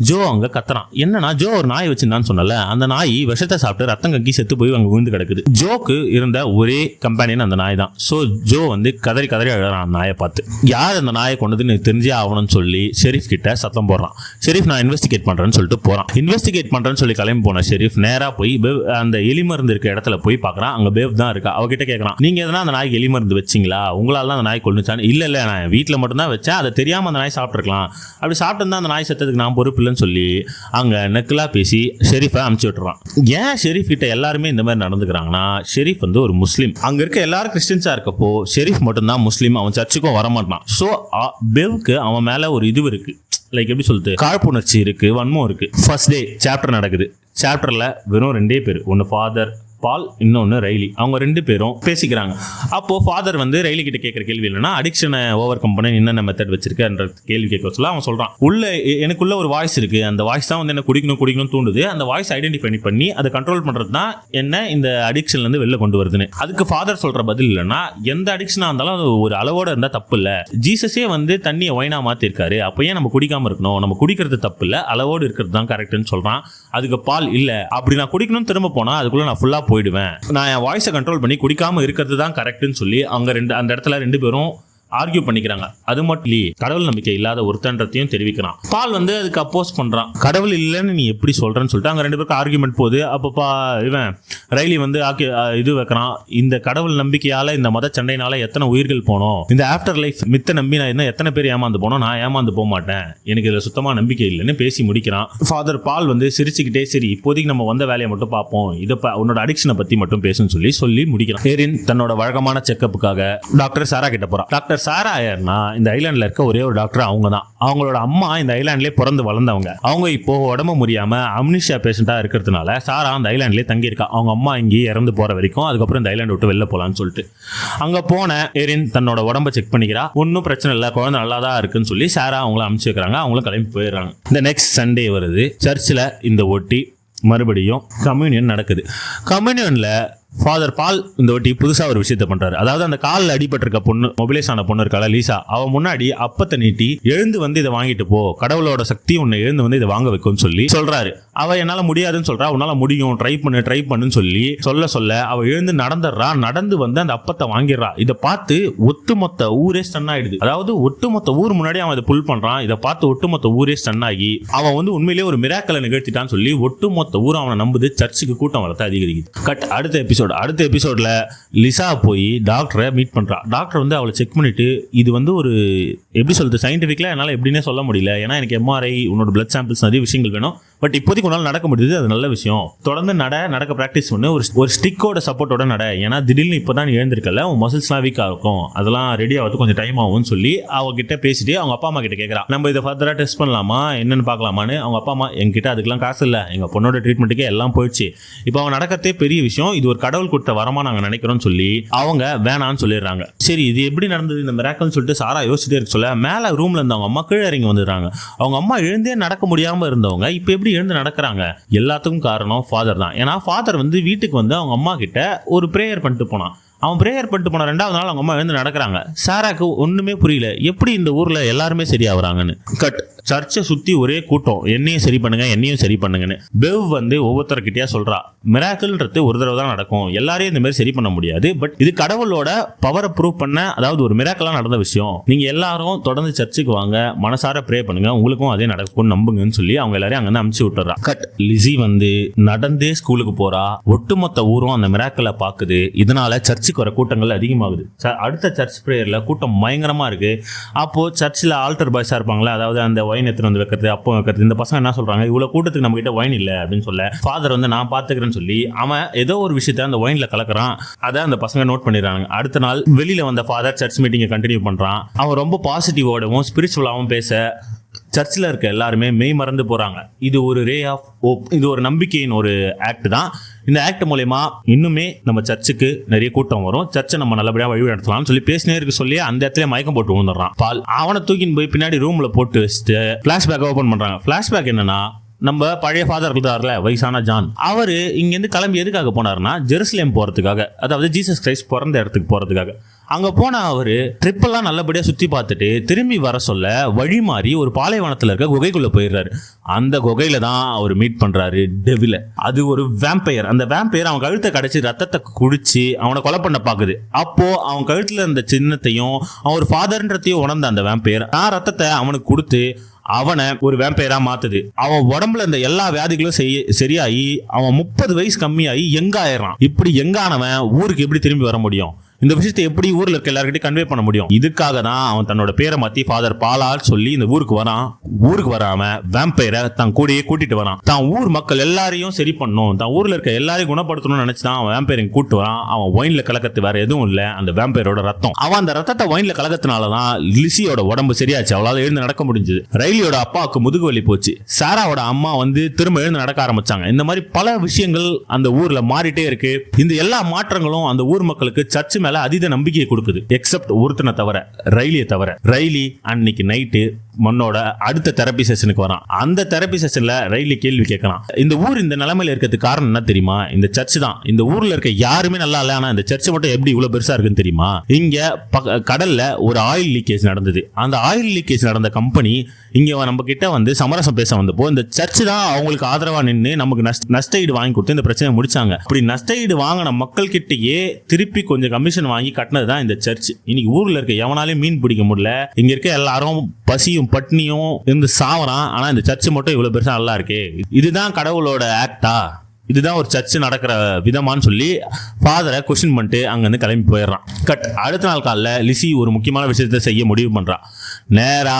ஜோ அங்க கத்துறான். என்னன்னா ஜோ ஒரு நாய் வச்சிருந்தான்னு சொன்னல, அந்த நாய் விஷத்தை சாப்பிட்டு ரத்தம் கக்கி செத்து போய் அங்க விழுந்து கிடக்குது. ஜோக்கு இருந்த ஒரே கம்பெனியன் அந்த நாய் தான். ஸோ ஜோ வந்து கதறி அழறான் அந்த நாயை பார்த்து. யார் அந்த நாயை கொண்டதுன்னு தெரிஞ்சே ஆகணும்னு சொல்லி ஷெரீஃப் கிட்ட சத்தம் போடுறான். ஷெரீஃப் நான் இன்வெஸ்டிகேட் பண்றேன்னு சொல்லிட்டு போறான். இன்வெஸ்டிகேட் பண்றேன்னு சொல்லி கிளம்பி போன ஷெரீஃப் நேரா போய் அந்த எலி மருந்து இருக்க இடத்துல போய் பார்க்கறான். அங்க பேவ் தான் இருக்கா. அவகிட்ட கேட்கறான், நீங்க எதனா அந்த நாய்க்கு எலி மருந்து வச்சிங்களா, உங்களால தான் அந்த நாய் கொல்லுச்சான்னு. இல்ல நான் வீட்டில் மட்டும்தான் வச்சேன், அதை தெரியாம அந்த நாய் சாப்பிட்டுருக்கலாம், அப்படி சாப்பிட்டு அந்த நாய் செத்ததுக்கு நான் பொறுப்பு இல்லைன்னு சொல்லி அங்க நெக்கலா பேசி ஷெரீஃபை அனுப்பிச்சு விட்டுறான். ஏன் ஷெரீஃப் கிட்ட எல்லாருமே இந்த மாதிரி நடந்துக்கிறாங்கன்னா, ஷெரீஃப் வந்து ஒரு முஸ்லீம். அங்க இருக்க எல்லாரும் கிறிஸ்டியன்ஸா இருக்கப்போ ஷெரீஃப் மட்டும்தான் முஸ்லீம். அவன் சர்ச்சுக்கும் வரமாட்டான். ஸோ பேவுக்கு அவன் மேல ஒரு இது இருக்கு, லைக் எப்படி சொல்றது, காழ்ப்புணர்ச்சி இருக்கு, வன்மம் இருக்கு. ஃபர்ஸ்ட் டே சாப்டர் நடக்குது. சாப்டர்ல வெறும் 2 பேர், ஒன்னு ஃபாதர் பால், இன்னொன்னு ரைலி. அவங்க 2 பேரும் பேசிக்கிறாங்க. அப்போ ஃபாதர் வந்து ரைலி கிட்ட கேட்கிற கேள்வி என்னன்னா, அடிக்ஷனை ஓவர் கம் பண்ண என்னென்ன மெத்தட் வச்சிருக்கன்ற கேள்வி கேட்க சொல்ல அவன் சொல்றான், எனக்குள்ள ஒரு வாய்ஸ் இருக்கு, அந்த வாய்ஸ் தான் வந்து என்ன குடிக்கணும் தூண்டுது, அந்த வாய்ஸ் ஐடென்டிஃபை பண்ணி அதை கண்ட்ரோல் பண்றது தான் என்ன இந்த அடிக்ஷன்ல இருந்து வெளில கொண்டு வருதுன்னு. அதுக்கு ஃபாதர் சொல்ற பதில் இல்லைன்னா, எந்த அடிக்ஷனா இருந்தாலும் அது ஒரு அளவோட இருந்தா தப்பு இல்ல, ஜீசஸே வந்து தண்ணியை ஒயினா மாத்திருக்காரு, அப்ப ஏன் நம்ம குடிக்காம இருக்கணும், நம்ம குடிக்கிறது தப்பு இல்ல, அளவோடு இருக்கிறது தான் கரெக்ட்னு சொல்றான். அதுக்கு பால் இல்ல, அப்படி நான் குடிக்கணும்னு திரும்ப போனா அதுக்குள்ள நான் ஃபுல்லா போயிடுவேன், நான் என் வாய்ஸை கண்ட்ரோல் பண்ணி குடிக்காம இருக்கிறது தான் கரெக்ட்னு சொல்லி அவங்க அந்த இடத்துல 2 பேரும் ஆர்கியூ பண்ணிக்கிறாங்க. அது மட்டும் இல்லையே, கடவுள் நம்பிக்கை இல்லாத ஒருத்தன்றத்தையும் தெரிவிக்கிறான். பால் வந்து அதுக்கு அப்போஸ் பண்றான். கடவுள் இல்லைன்னு நீ எப்படி சொல்றேன்னு சொல்லிட்டு அங்க 2 பேருக்கு ஆர்கியூமெண்ட் போகுது. அப்பப்பா இவன் ரைலி வந்து இது வைக்கிறான், இந்த கடவுள் நம்பிக்கையால இந்த மத சண்டைனால எத்தனை உயிர்கள் போனோம், இந்த ஆஃப்டர் லைஃப் மித்த நம்பி நான் என்ன எத்தனை பேர் ஏமாந்து போனோம், நான் ஏமாந்து போக மாட்டேன், எனக்கு இதுல சுத்தமா நம்பிக்கை இல்லைன்னு பேசி முடிக்கிறான். ஃபாதர் பால் வந்து சிரிச்சுக்கிட்டே சரி இப்போதைக்கு நம்ம வந்த வேலையை மட்டும் பார்ப்போம், இதை உன்னோட அடிக்ஷனை பத்தி மட்டும் பேசுன்னு சொல்லி முடிக்கிறான். எரின் தன்னோட வழக்கமான செக்கப்புக்காக டாக்டர் சாரா கிட்ட போறான். டாக்டர் சாரா யாருன்னா இந்த ஐலாண்ட்ல இருக்க ஒரே ஒரு டாக்டர் அவங்க தான். அவங்களோட அம்மா இந்த ஐலாண்ட்லயே பிறந்து வளர்ந்தவங்க. அவங்க இப்போ உடம்பு முடியாம அம்னிஷியா பேஷண்டா இருக்கிறதுனால சாரா அந்த ஐலாண்ட்லயே தங்கி இருக்கா. அவங்க அம்மா இங்கே இறந்து போற வரைக்கும், அதுக்கப்புறம் இந்த ஐலாண்ட் விட்டு வெளில போலான்னு சொல்லிட்டு அங்க போன எரின் தன்னோட உடம்ப செக் பண்ணிக்கிறா. ஒன்னும் பிரச்சனை இல்லை, குழந்தை நல்லா தான் இருக்குன்னு சொல்லி சாரா அவங்கள அனுப்பிச்சு வைக்கிறாங்க. அவங்களும் கிளம்பி போயிடுறாங்க. இந்த நெக்ஸ்ட் சண்டே வருது. சர்ச்சில் இந்த ஒட்டி மறுபடியும் கம்யூனியன் நடக்குது. கம்யூனியன்ல ஃபாதர் பால் இந்த வாட்டி புதுசா ஒரு விஷயத்த பண்றாரு. அதாவது அந்த காலில் அடிபட்டிருக்க பொண்ணு, மொபிலைஸ் ஆன பொண்ணு இருக்கா லீசா, அவன் முன்னாடி அப்பத்தை நீட்டி எழுந்து வந்து இதை வாங்கிட்டு போ, கடவுளோட சக்தி உன்னை எழுந்து வந்து இதை வாங்க வைக்கும்னு சொல்லி சொல்றாரு. அவ என்னால முடியாதுன்னு சொல்றா. உன்னால முடியும், ட்ரை பண்ணுன்னு சொல்லி சொல்ல அவ எழுந்து நடந்துடுறா. நடந்து வந்து அந்த அப்பத்தை வாங்கிடுறா. இதை பார்த்து ஒட்டுமொத்த ஊரே ஸ்டன் ஆயிடுது. அதாவது ஒட்டுமொத்த ஊர் முன்னாடி அவன் இதை புல் பண்றான். இதை பார்த்து ஒட்டுமொத்த ஊரே ஸ்டன் ஆகி அவன் வந்து உண்மையிலேயே ஒரு மிராக்கலை நிகழ்த்திட்டான்னு சொல்லி ஒட்டுமொத்த ஊர் அவனை நம்புது. சர்ச்சுக்கு கூட்டம் வரத்த அதிகரிக்குது. கட் அடுத்த எபிசோட்ல லிசா போய் டாக்டரை மீட் பண்றா. டாக்டர் வந்து அவளை செக் பண்ணிட்டு இது வந்து ஒரு எப்படி சொல்றது சயின்டிபிக்கலா என்னால எப்படின்னே சொல்ல முடியல, ஏன்னா எனக்கு எம்ஆர்ஐ உன்னோட பிளட் சாம்பிள்ஸ் நிறைய விஷயங்கள் வேணும், பட் இப்போதைக்கு உன்னால நடக்க முடியுது, அது நல்ல விஷயம், தொடர்ந்து நடக்க பிராக்டிஸ் பண்ணு, ஒரு ஸ்டிக்கோட சப்போர்ட்டோட நட, ஏன்னா திடீர்னு இப்பதான் நீ எழுந்திருக்கல, உன் மசில்ஸ்லாம் வீக்கா இருக்கும், அதெல்லாம் ரெடி ஆகுது கொஞ்சம் டைம் ஆகும்னு சொல்லி அவகிட்ட பேசிட்டு அவங்க அப்பா அம்மா கிட்ட கேட்கறா, நம்ம இதை ஃபர்தரா டெஸ்ட் பண்ணலாமா என்னன்னு பார்க்கலாமான்னு. அவங்க அப்பா அம்மா என்கிட்ட அதுக்கெல்லாம் காசு இல்லை, எங்க பொண்ணோட ட்ரீட்மெண்ட்டுக்கே எல்லாம் போயிடுச்சு, இப்போ அவன் நடக்கிறதே பெரிய விஷயம், இது ஒரு கடவுள் கொடுத்த வரமா நாங்க நினைக்கிறோம்னு சொல்லி அவங்க வேணான்னு சொல்லிடுறாங்க. சரி இது எப்படி நடந்தது இந்த மிராக்கல்னு சொல்லிட்டு சாரா யோசிச்சுட்டே இருக்க சொல்ல மேல ரூம்ல இருந்து அவங்க அம்மா கீழே இறங்கி வந்துடுறாங்க. அவங்க அம்மா எழுந்தே நடக்க முடியாம இருந்தவங்க இப்ப எப்படி எழுந்து நடக்கிறாங்க? எல்லாத்துக்கும் காரணம் ஃபாதர் தான். ஏன்னா ஃபாதர் வந்து வீட்டுக்கு வந்து அவங்க அம்மா கிட்ட ஒரு பிரேயர் பண்ணிட்டு போனான். அவன் பிரேயர் பண்ணிட்டு போன 2வது நாள் அவங்க அம்மா எழுந்து நடக்கிறாங்க. சாராக்கு ஒண்ணுமே புரியல, எப்படி இந்த ஊர்ல எல்லாருமே சரியாகிறாங்கன்னு. கட் சர்ச்சை சுத்தி ஒரே கூட்டம், என்னையும் சரி பண்ணுங்கன்னு பெவ் வந்து ஒவ்வொருத்தர்கிட்டயா சொல்றா, மிராக்கிள்ன்றது ஒரு தடவை தான் நடக்கும், எல்லாரையும் இந்த மாதிரி சரி பண்ண முடியாது, பட் இது கடவுளோட பவரை ப்ரூவ் பண்ண, அதாவது ஒரு மிராக்கிளா நடந்த விஷயம், நீங்க எல்லாரும் தொடர்ந்து சர்ச்சுக்கு வாங்க, மனசார ப்ரே பண்ணுங்க, உங்களுக்கும் அதே நடக்கும் நம்புங்கன்னு சொல்லி அவங்க எல்லாரையும் அங்க அனுப்பிச்சு விட்டுறா. கட் லிசி வந்து நடந்தே ஸ்கூலுக்கு போறா. ஒட்டுமொத்த ஊரும் அந்த மிராக்கிளை பாக்குது. இதனால சர்ச்சுக்கு வர கூட்டங்கள் அதிகமாகுது. அடுத்த சர்ச் பிரேயர்ல கூட்டம் பயங்கரமா இருக்கு. அப்போ சர்ச்சில் ஆல்டர் பாய்ஸா இருப்பாங்களா, அதாவது அந்த ஒயின் எடுத்துட்டு வந்து வைக்கிறது, அப்போ வைக்கிறது, இந்த பசங்க என்ன சொல்றாங்க, இவ்வளவு கூட்டத்துக்கு நம்ம கிட்ட ஒயின் இல்ல அப்படின்னு சொல்ல ஃபாதர் வந்து நான் பாத்துக்கிறேன்னு சொல்லி அவன் ஏதோ ஒரு விஷயத்த அந்த ஒயின்ல கலக்குறான். அதை அந்த பசங்க நோட் பண்ணிடுறாங்க. அடுத்த நாள் வெளியில வந்த ஃபாதர் சர்ச் மீட்டிங்கை கண்டினியூ பண்றான். அவன் ரொம்ப பாசிட்டிவோடவும் ஸ்பிரிச்சுவலாகவும் பேச சர்ச்சில் இருக்க எல்லாருமே மெய் மறந்து போறாங்க. இது ஒரு ரே ஆஃப் ஹோப், இது ஒரு நம்பிக்கையின் ஒரு ஆக்ட் தான். இந்த ஆக்ட் மூலமா இன்னுமே நம்ம சர்ச்சுக்கு நிறைய கூட்டம் வரும், சர்ச்சை நம்ம நல்லபடியா வழி நடத்தலாம்னு சொல்லி பேசினே இருக்கு சொல்லி அந்த இடத்துல மயக்கம் போட்டு விழுந்துடுறான் பால். அவனை தூக்கின்னு போய் பின்னாடி ரூம்ல போட்டு வச்சுட்டு பிளாஷ்பேக் ஓபன் பண்றாங்க. பிளாஷ்பேக் என்னன்னா, நம்ம பழைய ஃபாதர் இருந்தார்ல வயசான ஜான், அவரு இங்கிருந்து கிளம்பி எதுக்காக போனாருன்னா ஜெருசலேம் போறதுக்காக, அதாவது ஜீசஸ் கிரைஸ்ட் பிறந்த இடத்துக்கு போறதுக்காக. அங்க போன அவரு ட்ரிப் எல்லாம் நல்லபடியா சுத்தி பார்த்துட்டு திரும்பி வர சொல்ல வழி மாறி ஒரு பாலைவனத்துல இருக்க குகைக்குள்ள போயிடுறாரு. அந்த குகையில தான் அவர் மீட் பண்றாரு டெவில. அது ஒரு வேம்பயர். அந்த வேம்பயர் அவன் கழுத்தை கடைச்சி ரத்தத்தை குடிச்சு அவனை கொலை பண்ண பாக்குது. அப்போ அவன் கழுத்துல இருந்த சின்னத்தையும் அவன் ஒரு ஃபாதர்ன்றதையும் உணர்ந்த அந்த வேம்பயர் நான் ரத்தத்தை அவனுக்கு கொடுத்து அவனை ஒரு வேம்பயரா மாத்துது. அவன் உடம்புல இந்த எல்லா வியாதிகளும் சரியாகி அவன் 30 வயசு கம்மியாகி எங்க ஆயிடுறான். இப்படி எங்கானவன் ஊருக்கு எப்படி திரும்பி வர முடியும்? இந்த விஷயத்தை எப்படி ஊர்ல இருக்க எல்லார்கிட்டையும் கன்வே பண்ண முடியும்? இதுக்காக தான் அவன் தன்னோட பேரை மாத்தி ஃபாதர் பாலால் சொல்லி இந்த ஊருக்கு வரான். ஊருக்கு வராம வேம்பயரை தன் கூடயே கூட்டிட்டு வரான். தான் ஊர் மக்கள் எல்லாரையும் சரி பண்ணணும், தான் ஊர்ல இருக்க எல்லாரையும் குணப்படுத்தணும்னு நினைச்சுதான் அவன் வேம்பயரை கூட்டு வரான். அவன் ஒயின்ல கலக்கத்து வேற எதுவும் இல்ல, அந்த வேம்பயரோட ரத்தம். அவன் அந்த ரத்தத்தை ஒயின்ல கலக்கத்தினாலதான் லிசியோட உடம்பு சரியாச்சு, அவளால எழுந்து நடக்க முடிஞ்சது. ரைலியோட அப்பாவுக்கு முதுகு வலி போச்சு. சாராவோட அம்மா வந்து திரும்ப எழுந்து நடக்க ஆரம்பிச்சாங்க. இந்த மாதிரி பல விஷயங்கள் அந்த ஊர்ல மாறிட்டே இருக்கு. இந்த எல்லா மாற்றங்களும் அந்த ஊர் மக்களுக்கு சர்ச்சு மேல அதீத நம்பிக்கையை கொடுக்குது. எக்ஸப்ட் ஒருத்தனை தவிர, ரைலியை தவிர. ரைலி அன்னைக்கு நைட்டு மண்ணோட அடுத்த தெரப்பி செஷனுக்கு வரான். அந்த தெரப்பி செஷன்ல ரைலி கேள்வி கேட்கறான். இந்த ஊர் இந்த நிலைமையில இருக்கிறதுக்கு காரணம் என்ன தெரியுமா? இந்த சர்ச் தான். இந்த ஊர்ல இருக்க யாருமே நல்லா இல்ல, ஆனா இந்த சர்ச் மட்டும் எப்படி இவ்வளவு பெருசா இருக்குன்னு தெரியுமா? இங்க கடல்ல ஒரு ஆயில் லீக்கேஜ் நடந்தது. அந்த ஆயில் லீக்கேஜ் நடந்த கம்பெனி இங்க நம்ம கிட்ட வந்து சமரசம் பேச வந்தப்போ இந்த சர்ச் தான் அவங்களுக்கு ஆதரவா நின்று நமக்கு நஷ்டஈடு வாங்கி கொடுத்து இந்த பிரச்சனையை முடிச்சாங்க. அப்படி நஷ்டஈடு வாங்கின மக்கள் கிட்டயே திருப்பி கொஞ்சம் கமிஷன் வாங்கி கட்டினது தான் இந்த சர்ச். இன்னைக்கு ஊர்ல இருக்க எவனாலையும் மீன் பிடிக்க முடியல. இங்க இருக்க எல்லாரும் பசியும் பட்னியும் இருந்து சாவறான். ஆனா இந்த சர்ச் மட்டும் இவ்வளவு பெருசா நல்லா இருக்கு. இதுதான் கடவுளோட ஆக்டா? இதுதான் ஒரு சர்ச் நடக்கிற விதமான்னு சொல்லி ஃபாதரை கொஸ்டின் பண்ணிட்டு அங்கேருந்து கிளம்பி போயிடுறான். அடுத்த நாள் காலைல லிசி ஒரு முக்கியமான விஷயத்த செய்ய முடிவு பண்றான். நேரா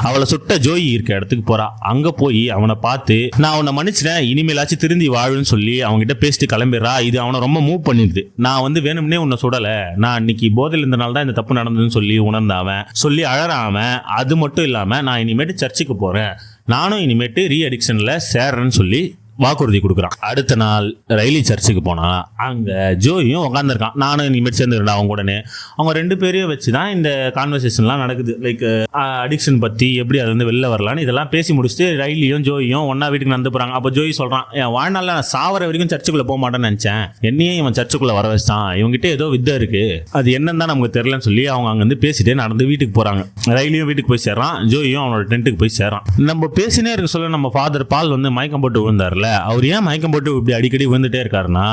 அவளை சுட்ட ஜோயி இருக்க இடத்துக்கு போறா. அங்க போய் அவனை பார்த்து நான் அவனை மன்னிச்சிட்டேன், இனிமேலாச்சும் திருந்தி வாழுன்னு சொல்லி அவங்ககிட்ட பேசிட்டு கிளம்பிடுறா. இது அவனை ரொம்ப மூவ் பண்ணிடுது. நான் வந்து வேணும்னே உன்னை சுடல, நான் இன்னைக்கு போதையில் இருந்தனால தான் இந்த தப்பு நடந்ததுன்னு சொல்லி உணர்ந்தாவன் சொல்லி அழறாம. அது மட்டும் இல்லாம நான் இனிமேட்டு சர்ச்சுக்கு போறேன், நானும் இனிமேட்டு ரீ அடிக்ஷன்ல சேர்றேன்னு சொல்லி வாக்குறுதி கொடுக்குறான். அடுத்த நாள் ரைலி சர்ச்சுக்கு போனா அங்க ஜோயும் உட்காந்துருக்கான். நானும் இனிமேல் சேர்ந்துருந்தேன் அவங்க உடனே. அவங்க 2 பேரையும் வச்சுதான் இந்த கான்வர்சேஷன்லாம் நடக்குது. லைக் அடிக்ஷன் பத்தி எப்படி அது வந்து வெளில வரலான்னு இதெல்லாம் பேசி முடிச்சுட்டு ரைலியும் ஜோயும் ஒன்னா வீட்டுக்கு நடந்து போறாங்க. அப்போ ஜோய் சொல்றான், என் வாழ்நாள் நான் சாவர வரைக்கும் சர்ச்சுக்குள்ள போக மாட்டேன்னு நினைச்சேன், என்னையும் இவன் சர்ச்சுக்குள்ள வர வச்சான், இவங்ககிட்ட ஏதோ வித்தை இருக்கு, அது என்னன்னு தான் நமக்கு தெரியலன்னு சொல்லி அவங்க அங்கிருந்து பேசிட்டே நடந்து வீட்டுக்கு போறாங்க. ரைலியும் வீட்டுக்கு போய் சேர்றான், ஜோயும் அவனோட டென்ட்டுக்கு போய் சேர்றான். நம்ம பேசினே இருக்க சொல்ல நம்ம ஃபாதர் பால் வந்து மயக்கம் போட்டு விழுந்தாருல, அவர் ஏன் மயக்கம் போட்டு இப்படி அடிக்கடி விழுந்துட்டே இருக்காருன்னா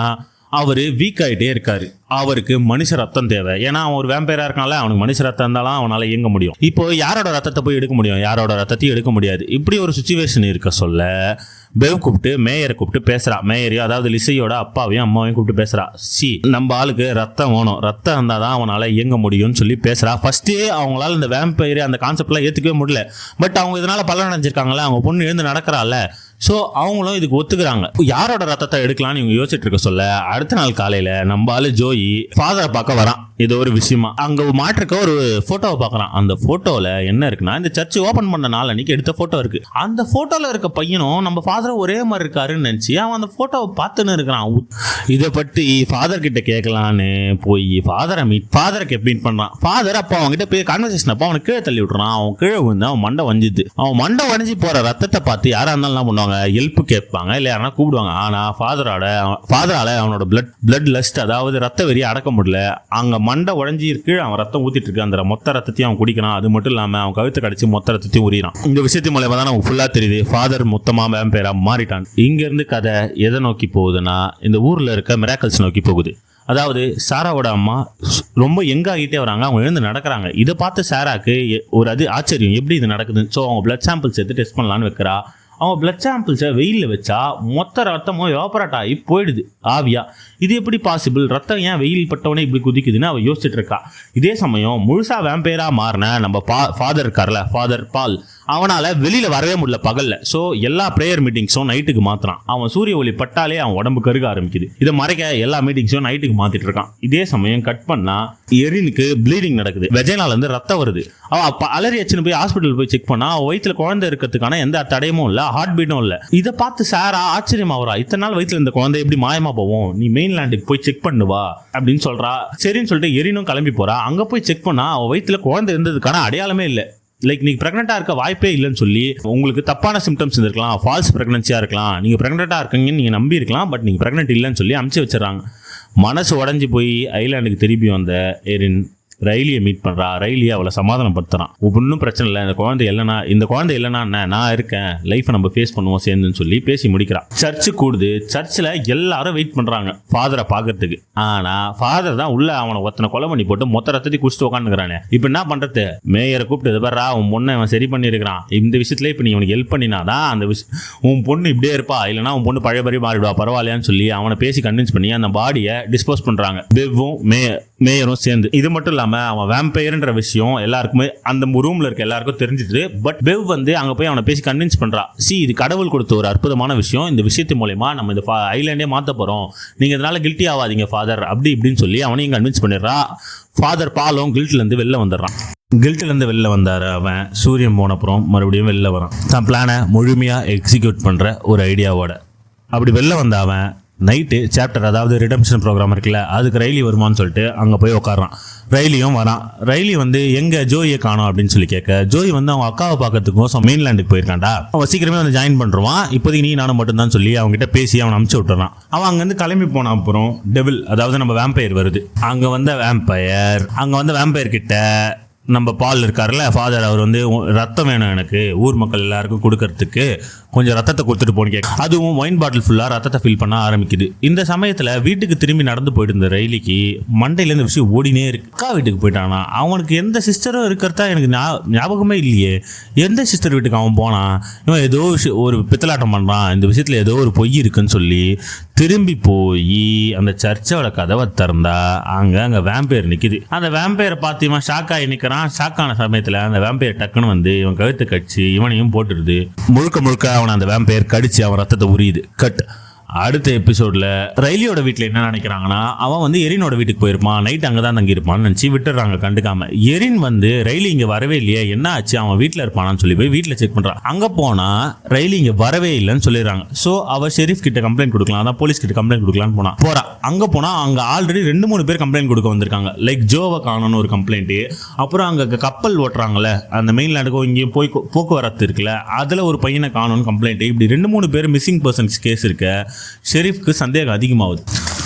அவரு வீக் ஆகிட்டே இருக்காரு. அவருக்கு மனுஷ ரத்தம் தேவை. ஏன்னா அவன் ஒரு வேம்பயரா இருக்கான்ல, அவனுக்கு மனுஷ ரத்தம் இருந்தாலும் அவனால இயங்க முடியும். இப்போ யாரோட ரத்தத்தை போய் எடுக்க முடியும்? யாரோட ரத்தத்தையும் எடுக்க முடியாது. இப்படி ஒரு சுச்சுவேஷன் இருக்க சொல்ல பெவ் கூப்பிட்டு மேயரை கூப்பிட்டு பேசுறா. மேயரையும் அதாவது லிசையோட அப்பாவையும் அம்மாவையும் கூப்பிட்டு பேசுறா. நம்ம ஆளுக்கு ரத்தம் வேணும், ரத்தம் இருந்தால் தான் அவனால இயங்க முடியும்னு சொல்லி பேசுறா. ஃபர்ஸ்டே அவங்களால இந்த வேம்பயர் அந்த கான்செப்ட்லாம் ஏற்றுக்கவே முடியல. பட் அவங்க இதனால பலன் அடைஞ்சிருக்காங்கல்ல, அவங்க பொண்ணு எழுந்து நடக்கிறாள். ஸோ அவங்களும் இதுக்கு ஒத்துக்கிறாங்க. யாரோட ரத்தத்தை எடுக்கலாம்னு இவங்க யோசிச்சுட்டு இருக்க சொல்ல அடுத்த நாள் காலையில நம்ம ஆளு ஜோயி ஃபாதரை பார்க்க வரான். இது ஒரு விஷயமா அங்க மாற்றிருக்க ஒரு போட்டோவை பார்க்கறான். அந்த போட்டோல என்ன இருக்குன்னா இந்த சர்ச் ஓபன் பண்ண நாள் அன்னைக்கு எடுத்த போட்டோ இருக்கு. அந்த போட்டோல இருக்க பையனும் நம்ம ஃபாதர் ஒரே மாதிரி இருக்காருன்னு நினைச்சு அவன் அந்த போட்டோவை பார்த்துன்னு இருக்கிறான். இதை பற்றி ஃபாதர் கிட்ட கேட்கலான்னு போய் ஃபாதரை மீட் பண்றான். ஃபாதர் அப்போ அவங்க கிட்ட போய் கான்வர்சேஷன் அப்போ அவனுக்கு கீழே தள்ளி விட்டுறான். அவன் கீழே விழுந்து அவன் மண்டை வஞ்சுது. அவன் மண்டை வஞ்சி போற ரத்தத்தை பார்த்து யாரா இருந்தாலும் என்ன பண்ணுவாங்க, ஹெல்ப் கேட்பாங்க, இல்ல யாரா கூப்பிடுவாங்க. ஆனா ஃபாதரால அவனோட பிளட் லஸ்ட் அதாவது ரத்த வெறியை அடக்க முடியல. அங்க மண்டை உடஞ்சி இருக்கு, அவன் ரத்தம் ஊத்திட்டு இருக்கு. அந்த மொத்த ரத்தத்தையும் அவன் குடிக்கிறான். அது மட்டும் இல்லாம அவன் கழுத்தை கடிச்சு மொத்த ரத்தத்தையும் உரிறான். இந்த விஷயத்து மூலமா தான் நமக்கு ஃபுல்லா தெரியுது ஃபாதர் மொத்தமா வேம்பயரா மாறிட்டான். இங்க இருந்து கதை எதை நோக்கி போகுதுன்னா இந்த ஊர்ல இருக்க மிராக்கிள்ஸ் நோக்கி போகுது. அதாவது சாராவோட அம்மா ரொம்ப எங்காகிட்டே வராங்க, அவங்க எழுந்து நடக்கிறாங்க. இதை பார்த்து சாராக்கு ஒரு ஆச்சரியம், எப்படி இது நடக்குது. ஸோ அவங்க பிளட் சாம்பிள்ஸ் எடுத்து டெஸ்ட் பண்ணலான்னு வைக்கிறா. அவன் பிளட் சாம்பிள்ஸை வெயிலில் வச்சா மொத்த ரத்தமும் எவாபரேட் ஆகி போயிடுது ஆவியா. இது எப்படி பாசிபிள்? ரத்தம் ஏன் வெயில் பட்டவனே இப்படி குதிக்குதுன்னு அவள் யோசிச்சுட்டு இருக்கா. இதே சமயம் முழுசா வேம்பயரா மாறின நம்ம ஃபாதர் இருக்கார்ல, ஃபாதர் பால், அவனால வெளியில வரவே முடியல பகல்ல. சோ எல்லா பிரேயர் மீட்டிங்ஸும் நைட்டுக்கு மாத்துறான். அவன் சூரிய ஒளி பட்டாலே அவன் உடம்பு கருக ஆரம்பிக்குது. இதை மறைக்க எல்லா மீட்டிங்ஸும் நைட்டுக்கு மாத்திட்டு இருக்கான். இதே சமயம் கட் பண்ணா எரினுக்கு ப்ளீடிங் நடக்குது, வெஜைனால இருந்து ரத்தம் வருது. அவன் அலறி அச்சுன்னு போய் ஹாஸ்பிட்டல் போய் செக் பண்ணா அவன் வயிற்றுல குழந்தை இருக்கிறதுக்கான எந்த தடயமும் இல்ல, ஹார்ட் பீட்டும் இல்ல. இதை பார்த்து சாரா ஆச்சரியமா வரா, இத்தனை நாள் வயிற்றுல இந்த குழந்தை எப்படி மாயமா போவோம், நீ மெயின்லேண்டுக்கு போய் செக் பண்ணுவா அப்படின்னு சொல்றா. சரின்னு சொல்லிட்டு எரினும் கிளம்பி போறா. அங்க போய் செக் பண்ணா அவன் வயிற்றுல குழந்தை இருந்ததுக்கான அடையாளமே இல்லை. லைக் நீங்க பிரெக்னெண்டா இருக்க வாய்ப்பே இல்லைன்னு சொல்லி உங்களுக்கு தப்பான சிம்டம்ஸ் இருக்கலாம், ஃபால்ஸ் பிரெக்னன்சியா இருக்கலாம், நீங்க பிரெக்னெண்டா இருக்கீங்கன்னு நீங்க நம்பி இருக்கலாம், பட் நீங்க பிரெக்னென்ட் இல்லைன்னு சொல்லி அனுப்பிச்சு வச்சிடறாங்க. மனசு உடஞ்சி போய் ஐலாண்டுக்கு திரும்பி வந்த எரின் ரைலியை மீட் பண்றா. ரைலியை அவளை சமாதானப்படுத்துறான். ஒன்றும் பிரச்சனை இல்லை, இந்த குழந்தை இல்லைன்னா நான் இருக்கேன், லைஃபை நம்ம ஃபேஸ் பண்ணுவோம் சேர்ந்துன்னு சொல்லி பேசி முடிக்கிறான். சர்ச்சு கூடுது. சர்ச்சில் எல்லாரும் வெயிட் பண்றாங்க ஃபாதரை பார்க்கறதுக்கு. ஆனா ஃபாதர் தான் உள்ள அவனை ஒத்தனை கொலை பண்ணி போட்டு மொத்த ரத்தத்தை குடிச்சிட்டு உட்காந்துக்கிறானே. இப்போ என்ன பண்றது? மேயரை கூப்பிட்டு பாரா உன் பொண்ணை அவன் சரி பண்ணியிருக்கிறான், இந்த விஷயத்துல இப்போ நீ அவனுக்கு ஹெல்ப் பண்ணினாதான் அந்த உன் பொண்ணு இப்படியே இருப்பா, இல்லைன்னா உன் பொண்ணு பழைய மாறிடுவா, பரவாயில்லையான்னு சொல்லி அவனை பேசி கன்வின்ஸ் பண்ணி அந்த பாடியை டிஸ்போஸ் பண்றாங்க பெவ்வும் மேயரும் சேர்ந்து. இது மட்டும் இல்லாம அவன் வேம்பயர்ன்ற விஷயம் எல்லாருக்குமே அந்த ரூம்ல இருக்க எல்லாருக்கும் தெரிஞ்சிட்டு, பட் பெவ் வந்து அங்க போய் அவனை பேசி கன்வின்ஸ் பண்றா. இது கடவுள் கொடுத்த ஒரு அற்புதமான விஷயம், இந்த விஷயத்து மூலமா நம்ம இந்த ஐலாண்டே மாத்த போறோம், நீங்க இதனால கில்ட்டி ஆகாதீங்க ஃபாதர் அப்படி இப்படின்னு சொல்லி அவனையும் கன்வின்ஸ் பண்ணிடுறா. ஃபாதர் பாலும் கில்ட்ல இருந்து வெளில வந்துடுறான். கில்ட்ல இருந்து வெளில வந்தாரு அவன். சூரியன் போன அப்புறம் மறுபடியும் வெளில வரான், தன் பிளானை முழுமையா எக்ஸிக்யூட் பண்ற ஒரு ஐடியாவோட. அப்படி வெளில வந்த அவன் நைட்டு சாப்டர் அதாவது ரிடம்ஷன் ப்ரோக்ராம் இருக்குல்ல, அதுக்கு ரைலி வருமானு சொல்லிட்டு அங்கே போய் உட்காரான். ரைலியும் வரான். ரைலி வந்து எங்கே ஜோயை காணோம் அப்படின்னு சொல்லி கேட்க, ஜோய் வந்து அவங்க அக்காவை பார்க்கறதுக்கும் மெயின்லேண்டுக்கு போயிருக்காண்டா, அவன் சீக்கிரமே வந்து ஜாயின் பண்ணுறான், இப்போதைக்கு நீ நானும் மட்டும்தான் சொல்லி அவங்ககிட்ட பேசி அவனை அனுப்பிச்சு விட்டுறான். அவன் அங்கேருந்து கிளம்பி போன அப்புறம் டெவில் அதாவது நம்ம வேம்பயர் வருது. அங்கே வந்த வேம்பயர் கிட்ட நம்ம பால் இருக்காருல்ல ஃபாதர், அவர் வந்து ரத்தம் வேணும் எனக்கு, ஊர் மக்கள் எல்லாருக்கும் கொடுக்கறதுக்கு கொஞ்சம் ரத்தத்தை கொடுத்துட்டு போன்னு கேட்க, அதுவும் ஒயின் பாட்டில் ஃபுல்லாக ரத்தத்தை ஃபில் பண்ண ஆரம்பிக்குது. இந்த சமயத்தில் வீட்டுக்கு திரும்பி நடந்து போயிட்டு இருந்த ரைலிக்கு மண்டையிலேருந்து விஷயம் ஓடினே இருக்கு. அக்கா வீட்டுக்கு போயிட்டானா, அவனுக்கு எந்த சிஸ்டரும் இருக்கிறதா எனக்கு ஞாபகமே இல்லையே, எந்த சிஸ்டர் வீட்டுக்கு அவன் போனான், இவன் ஏதோ ஒரு பித்தலாட்டம் பண்ணுறான், இந்த விஷயத்தில் ஏதோ ஒரு பொய் இருக்குன்னு சொல்லி திரும்பி போய் அந்த சர்ச்சோட கதவை திறந்தா அங்கே வேம்பயர் நிற்கிது. அந்த வேம்பயரை பார்த்து இவன் ஷாக்காகி நிற்கிறான். ஷாக்கான சமயத்தில் அந்த வேம்பயர் டக்குன்னு வந்து இவன் கழுத்து கடிச்சு இவனையும் போட்டுருது. முழுக்க அவனை அந்த வேம்பயர் கடிச்சு அவன் ரத்தத்தை உரியுது. கட். அடுத்த எபிசோட்ல ரைலியோட வீட்டில் என்ன நினைக்கிறாங்கன்னா, அவன் வந்து எரினோட வீட்டுக்கு போயிருப்பான், நைட் அங்கே தான் தங்கி இருப்பான்னு நினச்சி விட்டுறாங்க கண்டுக்காம. எரின் வந்து ரைலி இங்கே வரவே இல்லையே, என்ன ஆச்சு, அவன் வீட்டில் இருப்பானான்னு சொல்லி போய் வீட்டில் செக் பண்ணுறான். அங்கே போனால் ரைலி இங்கே வரவே இல்லைன்னு சொல்லிடுறாங்க. ஸோ அவள் ஷெரீஃப் கிட்ட கம்ப்ளைண்ட் கொடுக்கலாம், அதான் போலீஸ் கிட்ட கம்ப்ளைண்ட் கொடுக்கலான்னு போறா. அங்கே போனால் அங்கே ஆல்ரெடி 2-3 பேர் கம்ப்ளைண்ட் கொடுக்க வந்திருக்காங்க. லைக் ஜோவை காணோன்னு ஒரு கம்ப்ளைண்ட்டு, அப்புறம் அங்கே கப்பல் ஓட்டுறாங்கல்ல அந்த மெயின்லேண்டுக்கும் இங்கேயும் போய் போக்குவரத்து இருக்குல்ல, அதில் ஒரு பையனை காணோன்னு கம்ப்ளைண்ட். இப்படி 2-3 பேர் மிஸ்ஸிங் பர்சன்ஸ் கேஸ் இருக்க ஷெரீஃப்க்கு சந்தேகம் அதிகமாகுது.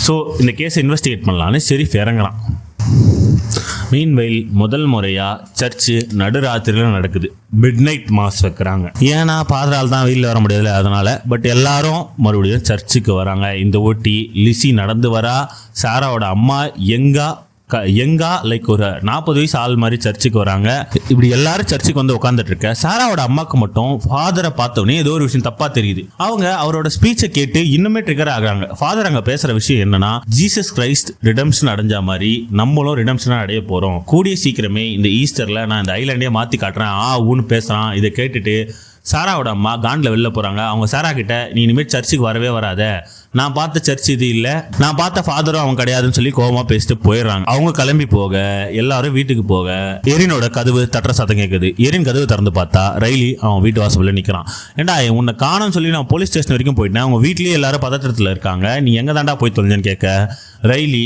ஸோ இந்த கேஸை இன்வெஸ்டிகேட் பண்ணலான்னு ஷெரீஃப் இறங்குறான். மீன்வெயில் முதல் முறையாக சர்ச்சு நடுராத்திரியில் நடக்குது. மிட் நைட் மாஸ் வைக்கிறாங்க. ஏன்னா பாதரால் தான் வீட்டில் வர முடியாதுல்ல, அதனால. பட் எல்லாரும் மறுபடியும் சர்ச்சுக்கு வராங்க. இந்த ஓட்டி லிசி நடந்து வரா. சாராவோட அம்மா எங்கா லைக் ஒரு 40 வயசு ஆள் மாதிரி சர்ச்சுக்கு வராங்க. இப்படி எல்லாரும் சர்ச்சுக்கு வந்து உட்காந்துட்டு இருக்க சாராவோட அம்மாவுக்கு மட்டும் ஃபாதரை பார்த்தோன்னே ஏதோ ஒரு விஷயம் தப்பா தெரியுது. அவங்க அவரோட ஸ்பீச்சை கேட்டு இன்னுமே ட்ரிகர் ஆகுறாங்க. ஃபாதர் அங்க பேசுற விஷயம் என்னன்னா, ஜீசஸ் கிரைஸ்ட் ரிடம்ஷன் அடைஞ்ச மாதிரி நம்மளும் ரிடம்ஷனா அடைய போறோம், கூடிய சீக்கிரமே இந்த ஈஸ்டர்ல நான் இந்த ஐலாண்டே மாத்தி காட்டுறேன் ஊன்னு பேசுறான். இதை கேட்டுட்டு சாராவோட அம்மா காண்டில் வெளில போகிறாங்க. அவங்க சாரா கிட்ட, நீ இனிமேல் சர்ச்சுக்கு வரவே வராத, நான் பார்த்த சர்ச் இது இல்லை, நான் பார்த்த ஃபாதரும் அவன் கிடையாதுன்னு சொல்லி கோவமாக பேசிட்டு போயிடுறாங்க. அவங்க கிளம்பி போக எல்லாரும் வீட்டுக்கு போக எரினோட கதவு தட்டுற சத்தம் கேட்குது. எரின் கதவு திறந்து பார்த்தா ரைலி அவன் வீட்டு வாசலில் நிற்கிறான். ஏண்டா உன்னை காணோன்னு சொல்லி நான் போலீஸ் ஸ்டேஷன் வரைக்கும் போயிட்டேன், அவங்க வீட்லேயே எல்லாரும் பதற்றத்தில் இருக்காங்க, நீ எங்கே தாண்டா போய் தொலைஞ்சேன்னு கேட்க, ரைலி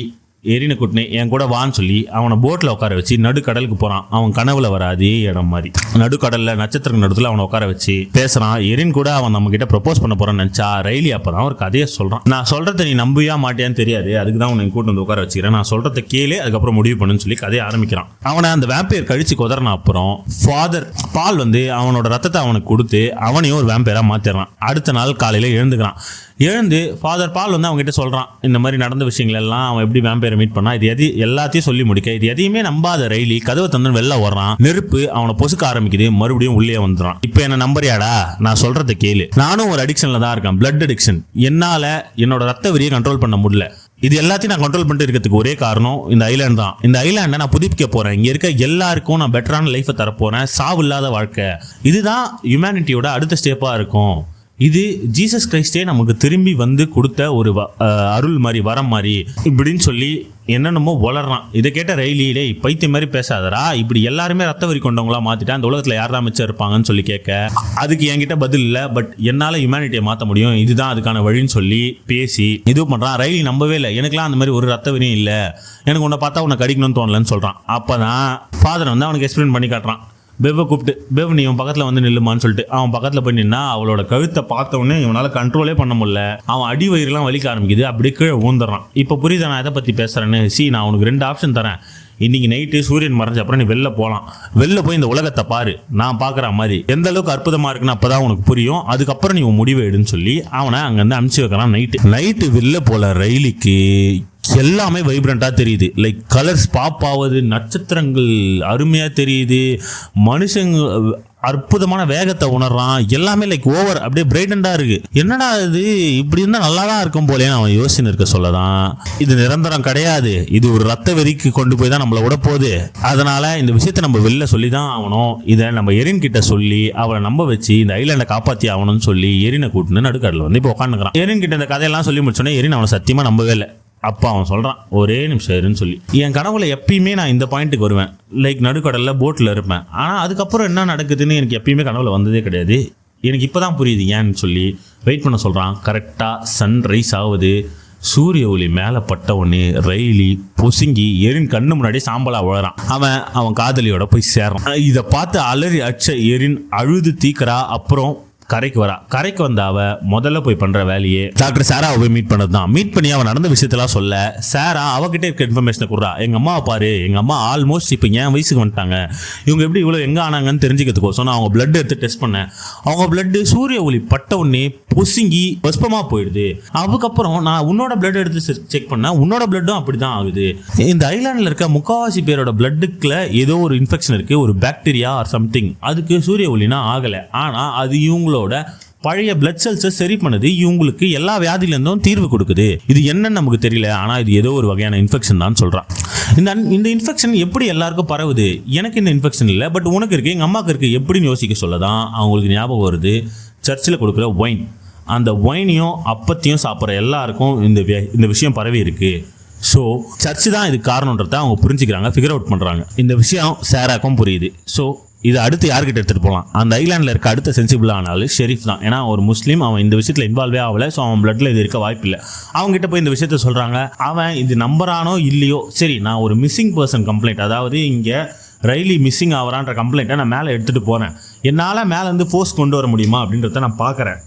எரினை கூட்டினே என் கூட வான்னு சொல்லி அவனை போட்டில் உட்கார வச்சு நடுக்கடலுக்கு போகிறான். அவன் கனவுல வராதே இடம் மாதிரி நடுக்கடலில் நட்சத்திர நடுத்தில் அவனை உட்கார வச்சு பேசுகிறான். எரின் கூட அவன் நம்ம கிட்ட ப்ரொப்போஸ் பண்ண போகிறான்னு நினச்சா ரைலி அப்போ தான் ஒரு கதையை சொல்கிறான். நான் சொல்கிறத நீ நம்பியா மாட்டியான்னு தெரியாது, அதுக்கு தான் உன்னை கூட்டு வந்து உட்கார வச்சுக்கிறேன், நான் சொல்கிறத கேளு, அதுக்கப்புறம் முடிவு பண்ணுன்னு சொல்லி கதையை ஆரம்பிக்கிறான். அவனை அந்த வேம்பையர் கழிச்சு கொதறின அப்புறம் ஃபாதர் பால் வந்து அவனோட ரத்தத்தை அவனுக்கு கொடுத்து அவனையும் ஒரு வேம்பையராக மாற்றிடுறான். அடுத்த நாள் காலையில் எழுந்து ஃபாதர் பால் வந்து அவங்ககிட்ட சொல்கிறான், இந்த மாதிரி நடந்த விஷயங்கள் எல்லாம் அவன் எப்படி வேம்பையரை மீட் பண்ணா, இது எல்லாத்தையும் சொல்லி முடிக்க இது எதையுமே நம்பாத ரைலி கதவை தந்து வெளில வர்றான். நெருப்பு அவனை பொசுக்க ஆரம்பிக்குது, மறுபடியும் உள்ளே வந்துடுறான். இப்போ என்ன நம்பறியாடா, நான் சொல்றதை கேளு, நானும் ஒரு அடிக்ஷன்ல தான் இருக்கேன், பிளட் அடிக்ஷன். என்னால என்னோட ரத்த வெறியை கண்ட்ரோல் பண்ண முடியல. இது எல்லாத்தையும் நான் கண்ட்ரோல் பண்ணிட்டு இருக்கிறதுக்கு ஒரே காரணம் இந்த ஐலாண்ட் தான். இந்த ஐலாண்டை நான் புதுப்பிக்க போறேன், இங்க இருக்க எல்லாருக்கும் நான் பெட்டரான லைஃபை தரப்போறேன், சாவு இல்லாத வாழ்க்கை. இதுதான் ஹியூமனிட்டியோட அடுத்த ஸ்டெப்பா இருக்கும். இது ஜீசஸ் கிரைஸ்டே நமக்கு திரும்பி வந்து கொடுத்த ஒரு அருள் மாதிரி, வரம் மாதிரி இப்படின்னு சொல்லி என்னென்னமோ வளர்றான். இதை கேட்ட ரைலியிலே பைத்தியம் மாதிரி பேசாதரா, இப்படி எல்லாருமே ரத்த வரி கொண்டவங்களா மாத்திட்டா அந்த உலகத்தில் யார் தான் மிச்சம் இருப்பாங்கன்னு சொல்லி கேட்க, அதுக்கு என்கிட்ட பதில் இல்லை, பட் என்னால் ஹியூமனிட்டியை மாற்ற முடியும், இதுதான் அதுக்கான வழின்னு சொல்லி பேசி இது பண்ணுறான். ரைலி நம்பவே இல்லை, எனக்குலாம் அந்த மாதிரி ஒரு ரத்த வரியும் இல்லை, எனக்கு உன்னை பார்த்தா உன்னை கடிக்கணும்னு தோணலன்னு சொல்கிறான். அப்போ தான் ஃபாதர் வந்து அவனுக்கு எக்ஸ்பிளைன் பண்ணி காட்டுறான். பெவ்வை கூப்பிட்டு, பெவ் நீ அவன் பக்கத்தில் வந்து நில்லுமான்னு சொல்லிட்டு அவன் பக்கத்தில் போய் நின்னா அவளோட கழுத்தை பார்த்தவொடனே இவனால் கண்ட்ரோலே பண்ண முடியல. அவன் அடி வயிறுலாம் வலிக்க ஆரம்பிக்குது, அப்படியே கீழே ஊந்துடுறான். இப்போ புரியுதா நான் எதை பற்றி பேசுகிறேன்னு? நான் உனக்கு 2 ஆப்ஷன் தரேன். இன்னைக்கு நைட்டு சூரியன் மறைஞ்ச அப்புறம் நீ வெளில போகலாம், வெளில போய் இந்த உலகத்தை பாரு, நான் பார்க்குற மாதிரி எந்த அளவுக்கு அற்புதமாக இருக்குன்னு அப்போ தான் உனக்கு புரியும், அதுக்கப்புறம் நீ முடிவு எடுன்னு சொல்லி அவனை அங்கேருந்து அனுப்பிச்சு வைக்கிறான். நைட்டு வெளில போல ரைலிக்கு எல்லாமே வைப்ரண்டாக தெரியுது. லைக் கலர்ஸ் பாப் ஆகுது, நட்சத்திரங்கள் அருமையாக தெரியுது, மனுஷங்க அற்புதமான வேகத்தை உணர்றான், எல்லாமே லைக் ஓவர் அப்படியே பிரைட்டண்டாக இருக்கு. என்னடா இது, இப்படி இருந்தால் நல்லா தான் இருக்கும் போலேன்னு அவன் யோசிச்சுன்னு இருக்க சொல்லதான். இது நிரந்தரம் கிடையாது, இது ஒரு ரத்த வெறிக்கு கொண்டு போய் தான் நம்மளை விட போகுது, அதனால இந்த விஷயத்தை நம்ம வெளில சொல்லி தான் ஆகணும், இதை நம்ம எரின் கிட்ட சொல்லி அவளை நம்ப வச்சு இந்த ஐலாண்டை காப்பாற்றி ஆகணும்னு சொல்லி எரினை கூட்டுன்னு நடுக்கடல வந்து இப்போ உட்காந்துக்கிறான். எரின் கிட்ட இந்த கதையெல்லாம் சொல்லி முடிச்சோன்னே எரின் அவனை சத்தியமாக நம்பவே இல்லை. அப்போ அவன் சொல்கிறான், ஒரே நிமிஷம் இருன்னு சொல்லி, என் கனவுல எப்பயுமே நான் இந்த பாயிண்ட்டுக்கு வருவேன், லைக் நடுக்கடலில் போட்டில் இருப்பேன், ஆனால் அதுக்கப்புறம் என்ன நடக்குதுன்னு எனக்கு எப்பயுமே கனவுல வந்ததே கிடையாது, எனக்கு இப்போ தான் புரியுது ஏன்னு சொல்லி வெயிட் பண்ண சொல்கிறான். கரெக்டாக சன்ரைஸ் ஆகுது. சூரிய ஒளி மேலே பட்ட உடனே ரெய்லி பொசுங்கி எரின் கண்ணு முன்னாடி சாம்பலா விழறான். அவன் காதலியோட போய் சேர்றான். இதை பார்த்து அலறி அச்ச எரின் அழுது தீக்கிறா. அப்புறம் கரைக்கு வந்த அவ முதல்ல போய் பண்ற வேலையே டாக்டர் சாராவை போய் மீட் பண்ணதுதான். மீட் பண்ணி அவன் நடந்த விஷயத்தெல்லாம் சொல்ல சாரா அவகிட்ட இருக்க இன்ஃபர்மேஷனை கொடுறா. எங்க அம்மாவை பாரு, எங்க அம்மா ஆல்மோஸ்ட் இப்போ என் வயசுக்கு வந்துட்டாங்க, இவங்க எப்படி இவ்வளோ எங்க ஆனாங்கன்னு தெரிஞ்சுக்கிறதுக்கோசம் நான் அவங்க பிளட் எடுத்து டெஸ்ட் பண்ணேன். அவங்க பிளட் சூரிய ஒளி பட்ட உடனே பொசுங்கி பஸ்பமா போயிடுது. அதுக்கப்புறம் நான் உன்னோட பிளட் எடுத்து செக் பண்ணேன், உன்னோட பிளட்டும் அப்படிதான் ஆகுது. இந்த ஐலாண்டில் இருக்க முக்காவாசி பேரோட பிளட்டுக்குள்ள ஏதோ ஒரு இன்ஃபெக்ஷன் இருக்கு, ஒரு பாக்டீரியா ஆர் சம்திங். அதுக்கு சூரிய ஒளினா ஆகலை, ஆனா அது இவங்களோட பழைய பிளட் செல்ஸை சரி பண்ணுது, இவங்களுக்கு எல்லா வியாதியிலிருந்தும் தீர்வு கொடுக்குது. இது என்னன்னு நமக்கு தெரியல, ஆனா இது ஏதோ ஒரு வகையான இன்ஃபெக்ஷன் தான் சொல்றான். இந்த இன்ஃபெக்ஷன் எப்படி எல்லாருக்கும் பரவுது? எனக்கு இந்த இன்ஃபெக்ஷன் இல்லை, பட் உனக்கு இருக்கு, எங்க அம்மாவுக்கு இருக்கு, எப்படின்னு யோசிக்க சொல்லதான் அவங்களுக்கு ஞாபகம் வருது சர்ச்சில் கொடுக்குற ஒயின். அந்த ஒயினையும் அப்பத்தையும் சாப்பிட்ற எல்லாருக்கும் இந்த விஷயம் பரவி இருக்கு. ஸோ சர்ச்சு தான் இது காரணன்றத அவங்க புரிஞ்சுக்கிறாங்க, ஃபிகர் அவுட் பண்ணுறாங்க. இந்த விஷயம் சாராக்கும் புரியுது. ஸோ இது அடுத்து யார்கிட்ட எடுத்துகிட்டு போகலாம்? அந்த ஐலாண்டில் இருக்க அடுத்த சென்சிபிள் ஆனாலும் ஷெரீஃப் தான். ஏன்னா ஒரு முஸ்லீம், அவன் இந்த விஷயத்தில் இன்வால்வே ஆகலை. ஸோ அவன் பிளட்டில் இது இருக்க வாய்ப்பு இல்லை. அவங்ககிட்ட போய் இந்த விஷயத்த சொல்கிறாங்க. அவன் இது நம்புறானோ இல்லையோ, சரி நான் ஒரு மிஸ்ஸிங் பர்சன் கம்ப்ளைண்ட், அதாவது இங்கே ரெய்லி மிஸ்ஸிங் ஆகிறான்ற கம்ப்ளைண்ட்டை நான் மேலே எடுத்துகிட்டு போகிறேன், என்னால் மேலேருந்து ஃபோர்ஸ் கொண்டு வர முடியுமா அப்படின்றத நான் பார்க்குறேன்.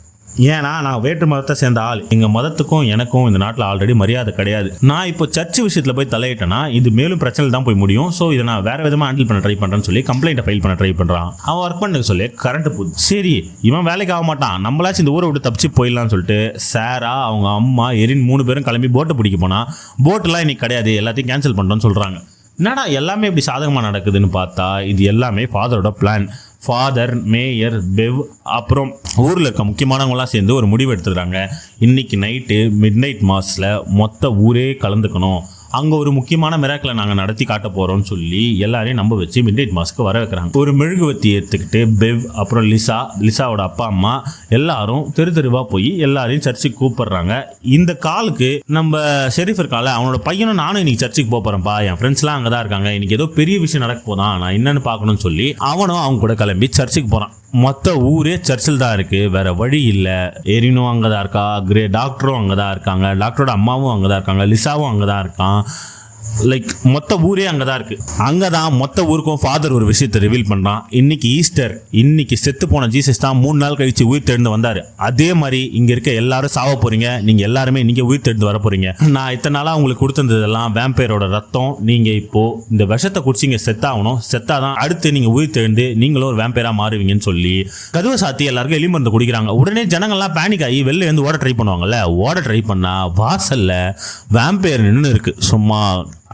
ஏன்னா நான் வேற்று மதத்தை சேர்ந்த ஆள், எங்கள் மதத்துக்கும் எனக்கும் இந்த நாட்டில் ஆல்ரெடி மரியாதை கிடையாது. நான் இப்போ சர்ச் விஷயத்தில் போய் தலையிட்டேன்னா இது மேலும் பிரச்சனை தான் போய் முடியும். ஸோ இதை நான் வேறு விதமாக ஹேண்டில் பண்ண ட்ரை பண்ணுறேன்னு சொல்லி கம்ப்ளைண்ட்டை ஃபைல் பண்ண ட்ரை பண்ணுறான். அவன் ஒர்க் பண்ண சொல்லி கரண்ட் போகுது. சரி இவன் வேலைக்கு ஆக மாட்டான், நம்மளாச்சும் இந்த ஊரை விட்டு தப்பிச்சு போயிடலாம்னு சொல்லிட்டு சாரா, அவங்க அம்மா, எரின் 3 பேரும் கிளம்பி போட்டை பிடிக்க போனால் போட்டெல்லாம் இன்னைக்கு கிடையாது, எல்லாத்தையும் கேன்சல் பண்ணுறோன்னு சொல்கிறாங்க. என்னடா எல்லாமே இப்படி சாதகமாக நடக்குதுன்னு பார்த்தா இது எல்லாமே ஃபாதரோட பிளான். ஃபாதர், மேயர், பெவ், அப்புறம் ஊரில் இருக்க முக்கியமானவங்களாம் சேர்ந்து ஒரு முடிவு எடுத்துக்கிறாங்க. இன்னைக்கு நைட்டு மிட்நைட் மாஸில் மொத்த ஊரே கலந்துக்கணும், அங்கே ஒரு முக்கியமான மிராக்கிளை நாங்கள் நடத்தி காட்ட போகிறோம்னு சொல்லி எல்லாரையும் நம்ப வச்சு மிட்நைட் மாஸ்க்கு வர வைக்கிறாங்க. ஒரு மெழுகுவத்தி எடுத்துக்கிட்டு பெவ், அப்புறம் லிசாவோட அப்பா அம்மா எல்லாரும் தெருவாக போய் எல்லாரையும் சர்ச்சுக்கு கூப்பிடுறாங்க. இந்த காலுக்கு நம்ம ஷெரீஃப் இருக்கால, அவனோட பையனும் நானும் இன்னைக்கு சர்ச்சுக்கு போகிறேன்ப்பா, என் ஃப்ரெண்ட்ஸ்லாம் அங்கே தான் இருக்காங்க, இன்னைக்கு ஏதோ பெரிய விஷயம் நடக்க போதான், நான் என்னன்னு பார்க்கணும்னு சொல்லி அவனும் அவங்க கூட கிளம்பி சர்ச்சுக்கு போகிறான். மொத்த ஊரே சர்ச்சில் தான் இருக்கு, வேற வழி இல்லை. எரினும் அங்கே தான் இருக்கா, டாக்டரும் அங்கே தான் இருக்காங்க, டாக்டரோட அம்மாவும் அங்கே தான் இருக்காங்க, லிசாவும் அங்கே தான் இருக்கான். லைக் மொத்த ஊரே அங்கே தான் இருக்கு. அங்கே தான் மொத்த ஊருக்கும் ஃபாதர் ஒரு விஷயத்தை ரிவீல் பண்ணுறான். இன்னைக்கு ஈஸ்டர், இன்னைக்கு செத்து போன ஜீசஸ் தான் 3 நாள் கழிச்சு உயிர் தெழுந்து வந்தார். அதே மாதிரி இங்கே இருக்க எல்லாரும் சாவ போறீங்க, நீங்கள் எல்லாருமே நீங்கள் உயிர் தெழுந்து வர போறீங்க. நான் இத்தனை நாளாக உங்களுக்கு கொடுத்ததெல்லாம் வேம்பையரோட ரத்தம், நீங்கள் இப்போ இந்த விஷத்தை குடிச்சு இங்கே செத்தாகணும், செத்தாதான் அடுத்து நீங்கள் உயிர் தெழுந்து நீங்களும் ஒரு வேம்பையராக மாறுவீங்கன்னு சொல்லி கதவை சாத்தி எல்லாருக்கும் எலி மருந்து குடிக்கிறாங்க. உடனே ஜனங்கள்லாம் பேனிக் ஆகி வெளில இருந்து ஓட ட்ரை பண்ணுவாங்கல்ல, ஓட ட்ரை பண்ணா வாசல்ல வேம்பையர் நின்று இருக்கு. சும்மா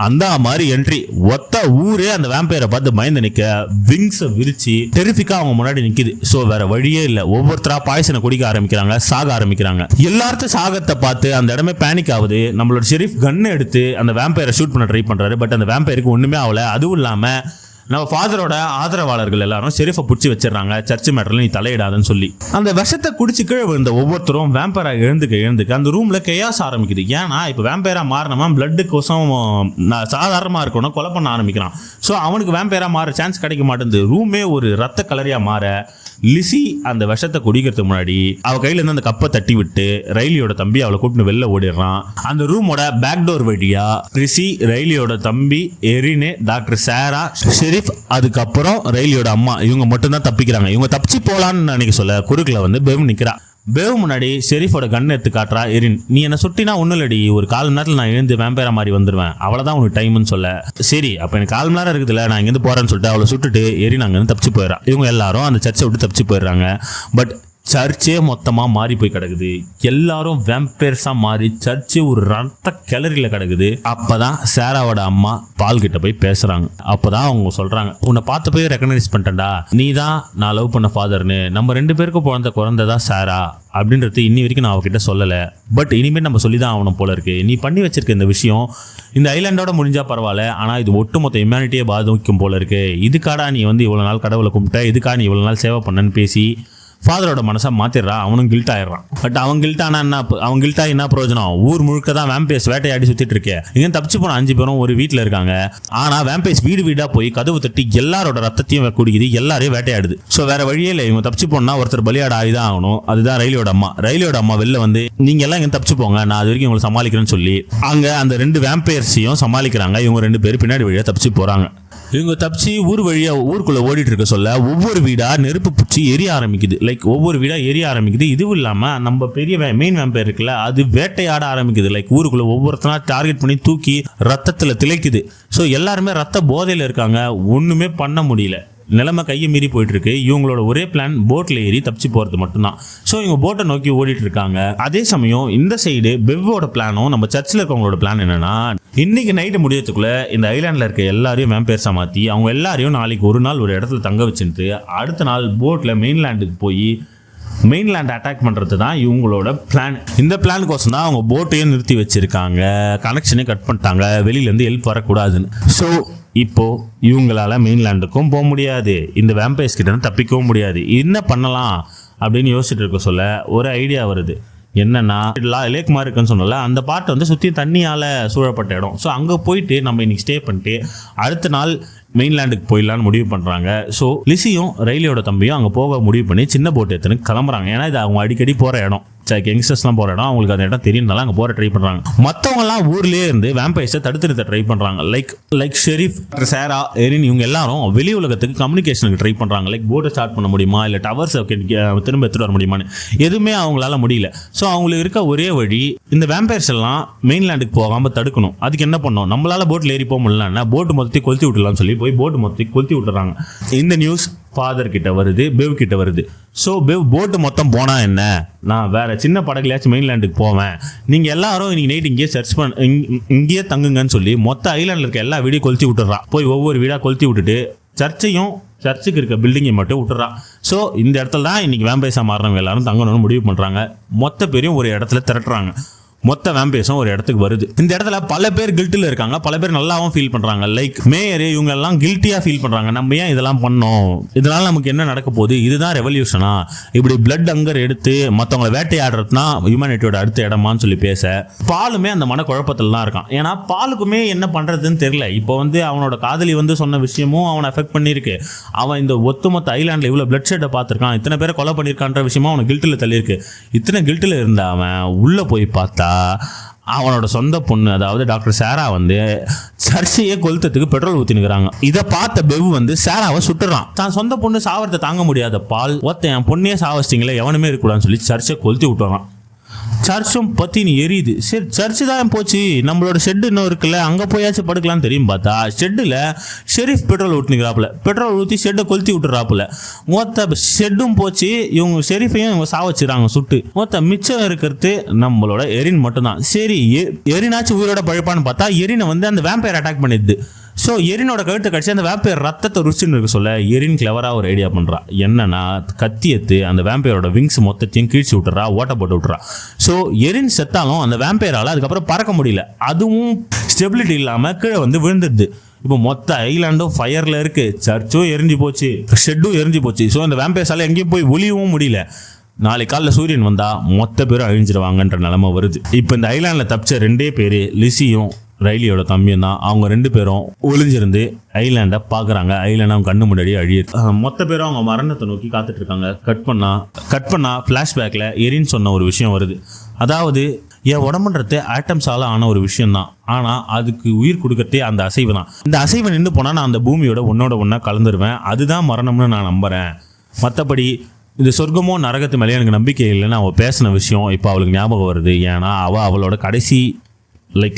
அந்த மாதிரி என்ட்ரி, ஒத்த ஊரே அந்த வேம்பையரை பார்த்து பயந்து நிக்க விங்ஸை விரிச்சு டெரிஃபிக்கா அவங்க முன்னாடி நிக்குது. சோ வேற வழியே இல்லை, ஒவ்வொருத்தரா பாய்சனை குடிக்க ஆரம்பிக்கிறாங்க, சாக ஆரம்பிக்கிறாங்க. எல்லார்த்த சாகத்தை பார்த்து அந்த இடமே பேனிக் ஆகுது. நம்மளோட ஷெரீஃப் கன்னை எடுத்து அந்த வேம்பையரை ஷூட் பண்ண ட்ரை பண்றாரு. பட் அந்த வேம்பையருக்கு ஒண்ணுமே ஆகல. அதுவும் இல்லாம நம்ம ஃபாதரோட ஆதரவாளர்கள் எல்லாரும் ஷெரீஃபை பிடிச்சி வச்சிடறாங்க, சர்ச் மேட்டர்ல நீ தலையிடாதுன்னு சொல்லி. அந்த விஷத்தை குடிச்சு கீழே விழுந்த ஒவ்வொருத்தரும் வேம்பையரா எழுந்துக்க அந்த ரூம்ல கெயாஸ் ஆரம்பிக்குது. ஏன்னா இப்போ வேம்பையரா மாறினமா பிளட்டு கோசம் சாதாரணமா இருக்கணும், கொலை பண்ண ஆரம்பிக்கிறான். ஸோ அவனுக்கு வேம்பையரா மாற சான்ஸ் கிடைக்க மாட்டேங்குது. ரூமே ஒரு ரத்த கலரியா மாற லிசி அந்த விஷத்தை குடிக்கிறதுக்கு முன்னாடி அவ கையில இருந்து அந்த கப்பை தட்டி விட்டு ரைலியோட தம்பி அவளை கூப்பிட்டு வெளில ஓடிடுறான். அந்த ரூமோட பேக் டோர் வழியா ரிஷி, ரைலியோட தம்பி எரினே, டாக்டர் சாரா, ஷெரீஃப், அதுக்கப்புறம் ரைலியோட அம்மா, இவங்க மட்டும் தான் தப்பிக்கிறாங்க. இவங்க தப்பிச்சு போலான்னு நினைக்க சொல்ல குறுக்குல வந்து பெவ் நிக்கிறா. பெவ் முன்னாடி ஷெரீஃபோட கன் எடுத்து காட்டுறா. எரின், நீ என்ன சுட்டினா ஒன்றும் இல்லடி, ஒரு 1/4 மணி நேரத்தில் நான் எழுந்து வேம்பையரா மாதிரி வந்துடுவேன், அவ்வளோதான் உனக்கு டைம்னு சொல்ல. சரி அப்போ எனக்கு 1/4 மணி நேரம் இருக்குதுல்ல, நான் இங்கேருந்து போறேன்னு சொல்லிட்டு அவளை சுட்டுட்டு எரின் அங்கேருந்து தப்பிச்சு போயிடறா. இவங்க எல்லாரும் அந்த சர்ச்சை விட்டு தப்பிச்சு போயிடுறாங்க. பட் சர்ச்சே மொத்தமாக மாறி போய் கிடக்குது. எல்லாரும் வேம்பையர்ஸா மாறி சர்ச்சு ஒரு ரத்த கிளறியில கிடக்குது. அப்பதான் சாராவோட அம்மா பால் கிட்ட போய் பேசுறாங்க. அப்பதான் அவங்க சொல்றாங்க, உன்னை பார்த்து போய் ரெக்கக்னைஸ் பண்ணிட்டேன்டா, நீ தான் நான் லவ் பண்ண ஃபாதர்னு, நம்ம 2 பேருக்கும் குழந்தைதான் சாரா அப்படின்றது இன்னி வரைக்கும் நான் அவகிட்ட சொல்லலை. பட் இனிமேல் நம்ம சொல்லி தான் ஆகணும் போல இருக்கு. நீ பண்ணி வச்சிருக்க இந்த விஷயம் இந்த ஐலாண்டோட முடிஞ்சா பரவாயில்ல, ஆனால் இது ஒட்டுமொத்த ஹியூமனிட்டியே பாதிக்கும் போல இருக்கு. இதுக்காடா நீ வந்து இவ்வளோ நாள் கடவுளை கும்பிட்ட, இதுக்காக நீ இவ்வளோ நாள் சேவை பண்ணன்னு பேசி ஃபாதரோட மனசை மாத்திடுறான். அவனும் கில்ட் ஆயிடுறான். பட் அவன் கில்ட் ஆகி என்ன பிரயோஜனம்? ஊர் முழுக்க தான் வேம்பையர்ஸ் வேட்டையாடி சுத்திட்டு இருக்கு. இங்க தப்பிச்சு போன 5 பேரும் ஒரு வீட்டுல இருக்காங்க. ஆனா வேம்பையர்ஸ் வீடு வீடா போய் கதவு தட்டி எல்லாரோட ரத்தத்தையும் குடிக்குது, எல்லாரையும் வேட்டையாடுது. சோ வேற வழியே இல்லை, இவங்க தப்பிச்சு போனா ஒருத்தர் பலியாட ஆகிதான் ஆகணும். அதுதான் ரயிலோட அம்மா வெளில வந்து நீங்க எல்லாம் இங்க தப்பிச்சு போங்க, நான் அது வரைக்கும் உங்களை சமாளிக்கிறேன்னு சொல்லி அங்க அந்த 2 வேம்பையர்ஸையும் சமாளிக்கிறாங்க. இவங்க 2 பேரும் பின்னாடி வழியா தப்பிச்சு போறாங்க. இவங்க தப்பிச்சு ஊர் வழியா ஊருக்குள்ள ஓடிட்டு இருக்க சொல்ல ஒவ்வொரு வீடா நெருப்பு பிடிச்சி எரிய ஆரம்பிக்குது. ஒவ்வொரு வீடா எரிய ஆரம்பிக்குது. இதுவும் இல்லாம நம்ம பெரிய மெயின் வேம்பையர் இருக்குல்ல, அது வேட்டையாட ஆரம்பிக்குது. ஊருக்குள்ள ஒவ்வொருத்தனா டார்கெட் பண்ணி தூக்கி ரத்தத்துல திளைக்குது. ஸோ எல்லாருமே ரத்த போதையில இருக்காங்க. ஒண்ணுமே பண்ண முடியல. நிலைமை கையை மீறி போயிட்டு இருக்கு. இவங்களோட ஒரே பிளான் போட்ல ஏறி தப்பிச்சு போறது மட்டும்தான். ஸோ இவங்க போட்டை நோக்கி ஓடிட்டு இருக்காங்க. அதே சமயம் இந்த சைடு பெவ்வோட பிளானும் நம்ம சர்ச்சில் இருக்கவங்களோட பிளான் என்னன்னா, இன்னைக்கு நைட்டு முடியறதுக்குள்ள இந்த ஐலாண்ட்ல இருக்க எல்லாரையும் வேம்பையர்ஸா மாத்தி அவங்க எல்லாரையும் நாளைக்கு ஒரு நாள் ஒரு இடத்துல தங்க வச்சுட்டு அடுத்த நாள் போட்ல மெயின்லேண்டுக்கு போய் மெயின்லேண்ட் அட்டாக் பண்றது தான் இவங்களோட பிளான். இந்த பிளானுக்கோசம் தான் அவங்க போட்டையும் நிறுத்தி வச்சிருக்காங்க, கனெக்ஷனே கட் பண்ணிட்டாங்க, வெளியில இருந்து ஹெல்ப் வரக்கூடாதுன்னு. ஸோ இப்போ இவங்களால மெயின்லேண்டுக்கும் போக முடியாது, இந்த வேம்பையர்ஸ் கிட்ட தப்பிக்கவும் முடியாது. என்ன பண்ணலாம் அப்படின்னு யோசிச்சுட்டு இருக்க சொல்ல ஒரு ஐடியா வருது. என்னன்னா, லேக் மாதிரி இருக்குன்னு சொன்னல, அந்த பாட்டை வந்து சுற்றி தண்ணியால் சூழப்பட்ட இடம். ஸோ அங்கே போயிட்டு நம்ம இன்னைக்கு ஸ்டே பண்ணிட்டு அடுத்த நாள் மெயின்லேண்டுக்கு போயிடலான்னு முடிவு பண்ணுறாங்க. ஸோ லிசியும் ரயிலியோட தம்பியும் அங்கே போக முடிவு பண்ணி சின்ன போட் எடுத்துன்னு கிளம்புறாங்க. ஏன்னா இது அவங்க அடிக்கடி போகிற இடம், யங்ஸ்டர்ஸ்லாம் போகிற இடம், அவங்களுக்கு அந்த இடம் தெரியும்னால அங்கே போகிற ட்ரை பண்ணுறாங்க. மற்றவங்கலாம் ஊர்லேயே இருந்து வேம்பையர்ஸை தடுத்து நிறுத்த ட்ரை பண்ணுறாங்க. லைக் ஷெரீஃப், சாரா, எரின், இவங்க எல்லாரும் வெளி உலகத்துக்கு கம்யூனிகேஷனுக்கு ட்ரை பண்ணுறாங்க. போட்டை ஸ்டார்ட் பண்ண முடியுமா, இல்லை டவர்ஸை திரும்ப எடுத்துகிட்டு வர முடியுமான்னு. எதுவுமே அவங்களால முடியல. ஸோ அவங்களுக்கு இருக்க ஒரே வழி இந்த வேம்பையர்ஸ் எல்லாம் மெயின்லேண்டுக்கு போகாமல் தடுக்கணும். அதுக்கு என்ன பண்ணோம், நம்மளால போட்டில் ஏறி போக முடியலன்னா போட்டு மொத்தத்தை கொளுத்தி விட்டுலாம்னு சொல்லி போய் போட்டு மொத்தத்தை கொளுத்தி விட்டுறாங்க. இந்த நியூஸ் ஃபாதர் கிட்ட வருது, பெவ் கிட்ட வருது. ஸோ பெவ், போட்டு மொத்தம் போனா என்ன, நான் வேற சின்ன படகுலையாச்சும் மெயின்லேண்டுக்கு போவேன், நீங்க எல்லாரும் இன்னைக்கு நைட் இங்கேயே தங்குங்கன்னு சொல்லி மொத்த ஐலாண்டில் இருக்க எல்லா வீடையும் கொளுத்தி விட்டுறான். போய் ஒவ்வொரு வீடா கொளுத்தி விட்டுட்டு சர்ச்சுக்கு இருக்க பில்டிங்கை மட்டும் விட்டுறான். ஸோ இந்த இடத்துல தான் இன்னைக்கு வேம்பையர்ஸா மாறினவங்க எல்லாரும் தங்கணும்னு முடிவு பண்றாங்க. மொத்த பேரையும் ஒரு இடத்துல திரட்டுறாங்க. மொத்த வேம்பையர்ஸும் ஒரு இடத்துக்கு வருது. இந்த இடத்துல பல பேர் கில்ட்டில் இருக்காங்க, பல பேர் நல்லாவும் ஃபீல் பண்றாங்க. மேயர் இவங்க எல்லாம் கில்ட்டியா ஃபீல் பண்றாங்க. நம்ம ஏன் இதெல்லாம் பண்ணோம், இதனால நமக்கு என்ன நடக்க போகுது, இதுதான் ரெவல்யூஷனா, இப்படி பிளட் அங்கர் எடுத்து மற்றவங்களை வேட்டையாடுறதுனா ஹியூமனிட்டியோட அடுத்த இடமான்னு சொல்லி பேச பாலுமே அந்த மன குழப்பத்தில் தான் இருக்கான். ஏன்னா பாலுக்குமே என்ன பண்றதுன்னு தெரியல. இப்போ வந்து அவனோட காதலி வந்து சொன்ன விஷயமும் அவனை எஃபெக்ட் பண்ணியிருக்கு. அவன் இந்த ஒட்டுமொத்த ஐலாண்டில் இவ்வளோ பிளட் ஷெட்டை பார்த்துருக்கான், இத்தனை பேரை கொலை பண்ணியிருக்கான்ற விஷயமா அவனை கில்ட்டில் தள்ளியிருக்கு. இத்தனை கில்ட்டில் இருந்த அவன் உள்ள போய் பார்த்தா அவனோட சொந்த பொண்ணு, அதாவது டாக்டர் சாரா வந்து சர்ச்சையே கொளுத்தத்துக்கு பெட்ரோல் ஊத்தினுக்கிறாங்க. இதை பார்த்த பெவ் வந்து சாராவை சுட்டுறான். தான் சொந்த பொண்ணு சாவரத்தை தாங்க முடியாத பால், என் பொண்ணையே சாவச்சிட்டிங்களே, எவனுமே இருக்கக்கூடாதுன்னு சொல்லி சர்ச்சை கொளுத்தி விட்டுறான். சர்ச்சும் பத்தினி எரியுது. சரி, சர்ச்சு தான் போச்சு, நம்மளோட ஷெட் இன்னும் இருக்குல்ல, அங்கே போயாச்சும் படுக்கலான்னு தெரியும் பார்த்தா ஷெட்டில் ஷெரீஃப் பெட்ரோல் ஊற்றினுக்கிறாப்புல. பெட்ரோல் ஊற்றி ஷெட்டை கொளுத்தி விட்டுறாப்புல. மொத்த ஷெட்டும் போச்சு, இவங்க ஷெரீஃபையும் இவங்க சாவச்சிடறாங்க சுட்டு. மொத்த மிச்சம் இருக்கிறது நம்மளோட எரின் மட்டும்தான். சரி, எரினாச்சும் உயிரோட பழப்பான்னு பார்த்தா எரினை வந்து அந்த வேம்பையர் அட்டாக் பண்ணிடுது. ஸோ எரினோட கழுத்தை கடிச்சு அந்த வேம்பையர் ரத்தத்தை ருச்சின்னு இருக்க சொல்ல எரின் கிளவராக ஒரு ஐடியா பண்ணுறா. என்னன்னா, கத்தியத்து அந்த வேம்பையரோட விங்ஸ் மொத்தத்தையும் கீழ்ச்சி விட்டுறா, ஓட்ட போட்டு விட்டுறா. ஸோ எரின் செத்தாலும் அந்த வேம்பையரால் அதுக்கப்புறம் பறக்க முடியல, அதுவும் ஸ்டெபிலிட்டி இல்லாமல் கீழே வந்து விழுந்துடுது. இப்போ மொத்த ஐலாண்டும் ஃபயரில் இருக்கு, சர்ச்சும் எரிஞ்சு போச்சு, ஷெட்டும் எரிஞ்சு போச்சு. ஸோ அந்த வேம்பையர்ஸால் எங்கேயும் போய் ஒளியவும் முடியல. நாளைக்கு காலைல சூரியன் வந்தா மொத்த பேரும் அழிஞ்சிருவாங்கன்ற நிலைமை வருது. இப்போ இந்த ஐலாண்டில் தப்பிச்ச 2 பேர் லிசியும் ரைலியோட தம்பியும் தான். அவங்க 2 பேரும் ஒளிஞ்சிருந்து ஐலாண்டை பார்க்குறாங்க. ஐலாண்ட் அவங்க கண்ணு முன்னாடி அழியுது. மொத்த பேரும் அவங்க மரணத்தை நோக்கி காத்துட்டு இருக்காங்க. கட் பண்ணா ஃப்ளாஷ்பேக்கில் எரின்னு சொன்ன ஒரு விஷயம் வருது. அதாவது, என் உடம்புன்றது ஆட்டம்ஸால ஆன ஒரு விஷயம் தான், ஆனால் அதுக்கு உயிர் கொடுக்கறதே அந்த அசைவு தான். இந்த அசைவை நின்று போனால் நான் அந்த பூமியோட ஒன்றா கலந்துருவேன். அதுதான் மரணம்னு நான் நம்புகிறேன். மற்றபடி இந்த சொர்க்கமோ நரகத்து மேலே எனக்கு நம்பிக்கை இல்லைன்னு அவள் பேசின விஷயம் இப்போ அவளுக்கு ஞாபகம் வருது. ஏன்னா அவளோட கடைசி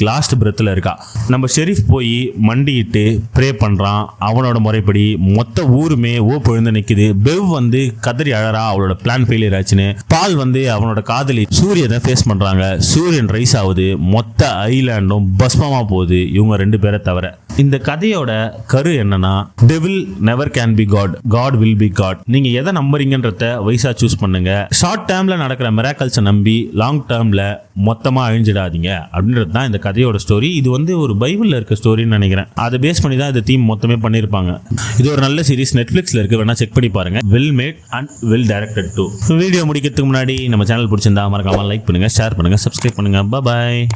லாஸ்ட் பிரெத்தில் இருக்கா. நம்ம ஷெரீஃப் போய் மண்டிட்டு ப்ரே பண்ணுறான். அவனோட முறைப்படி மொத்த ஊருமே பொழுந்து நிற்குது. பெவ் வந்து கதறி அழறா, அவளோட பிளான் ஃபெயிலியர் ஆச்சுன்னு. பால் வந்து அவனோட காதலி சூரியனை ஃபேஸ் பண்ணுறாங்க. சூரியன் ரைஸ் ஆகுது, மொத்த ஐலாண்டும் பஸ்மமாக போகுது, இவங்க 2 பேரை தவிர. இந்த கதையோட கரு என்னன்னா, devil never can be god, god will be god. நீங்க எதை நம்புறீங்கன்றத வயசா சூஸ் பண்ணுங்க. ஷார்ட் டேர்ம்ல நடக்கிற மிராக்கல்ஸை நம்பி லாங் டேர்ம்ல மொத்தமா அழிஞ்சிடாதீங்க அப்படின்றது தான் இந்த கதையோட ஸ்டோரி. இது வந்து ஒரு பைபிள்ல இருக்க ஸ்டோரின்னு நினைக்கிறேன். அதை பேஸ் பண்ணி தான் இந்த தீம் மொத்தமே பண்ணிருப்பாங்க. இது ஒரு நல்ல சீரிஸ், நெட்ஃபிளிக்ஸ்ல இருக்கு, வேணா செக் பண்ணி பாருங்க. Well made and well directed too. Video முடிக்கிறதுக்கு முன்னாடி நம்ம சேனல் பிடிச்சிருந்தா மறக்காம லைக் பண்ணுங்க, ஷேர் பண்ணுங்க, சப்ஸ்கிரைப் பண்ணுங்க. பாய்.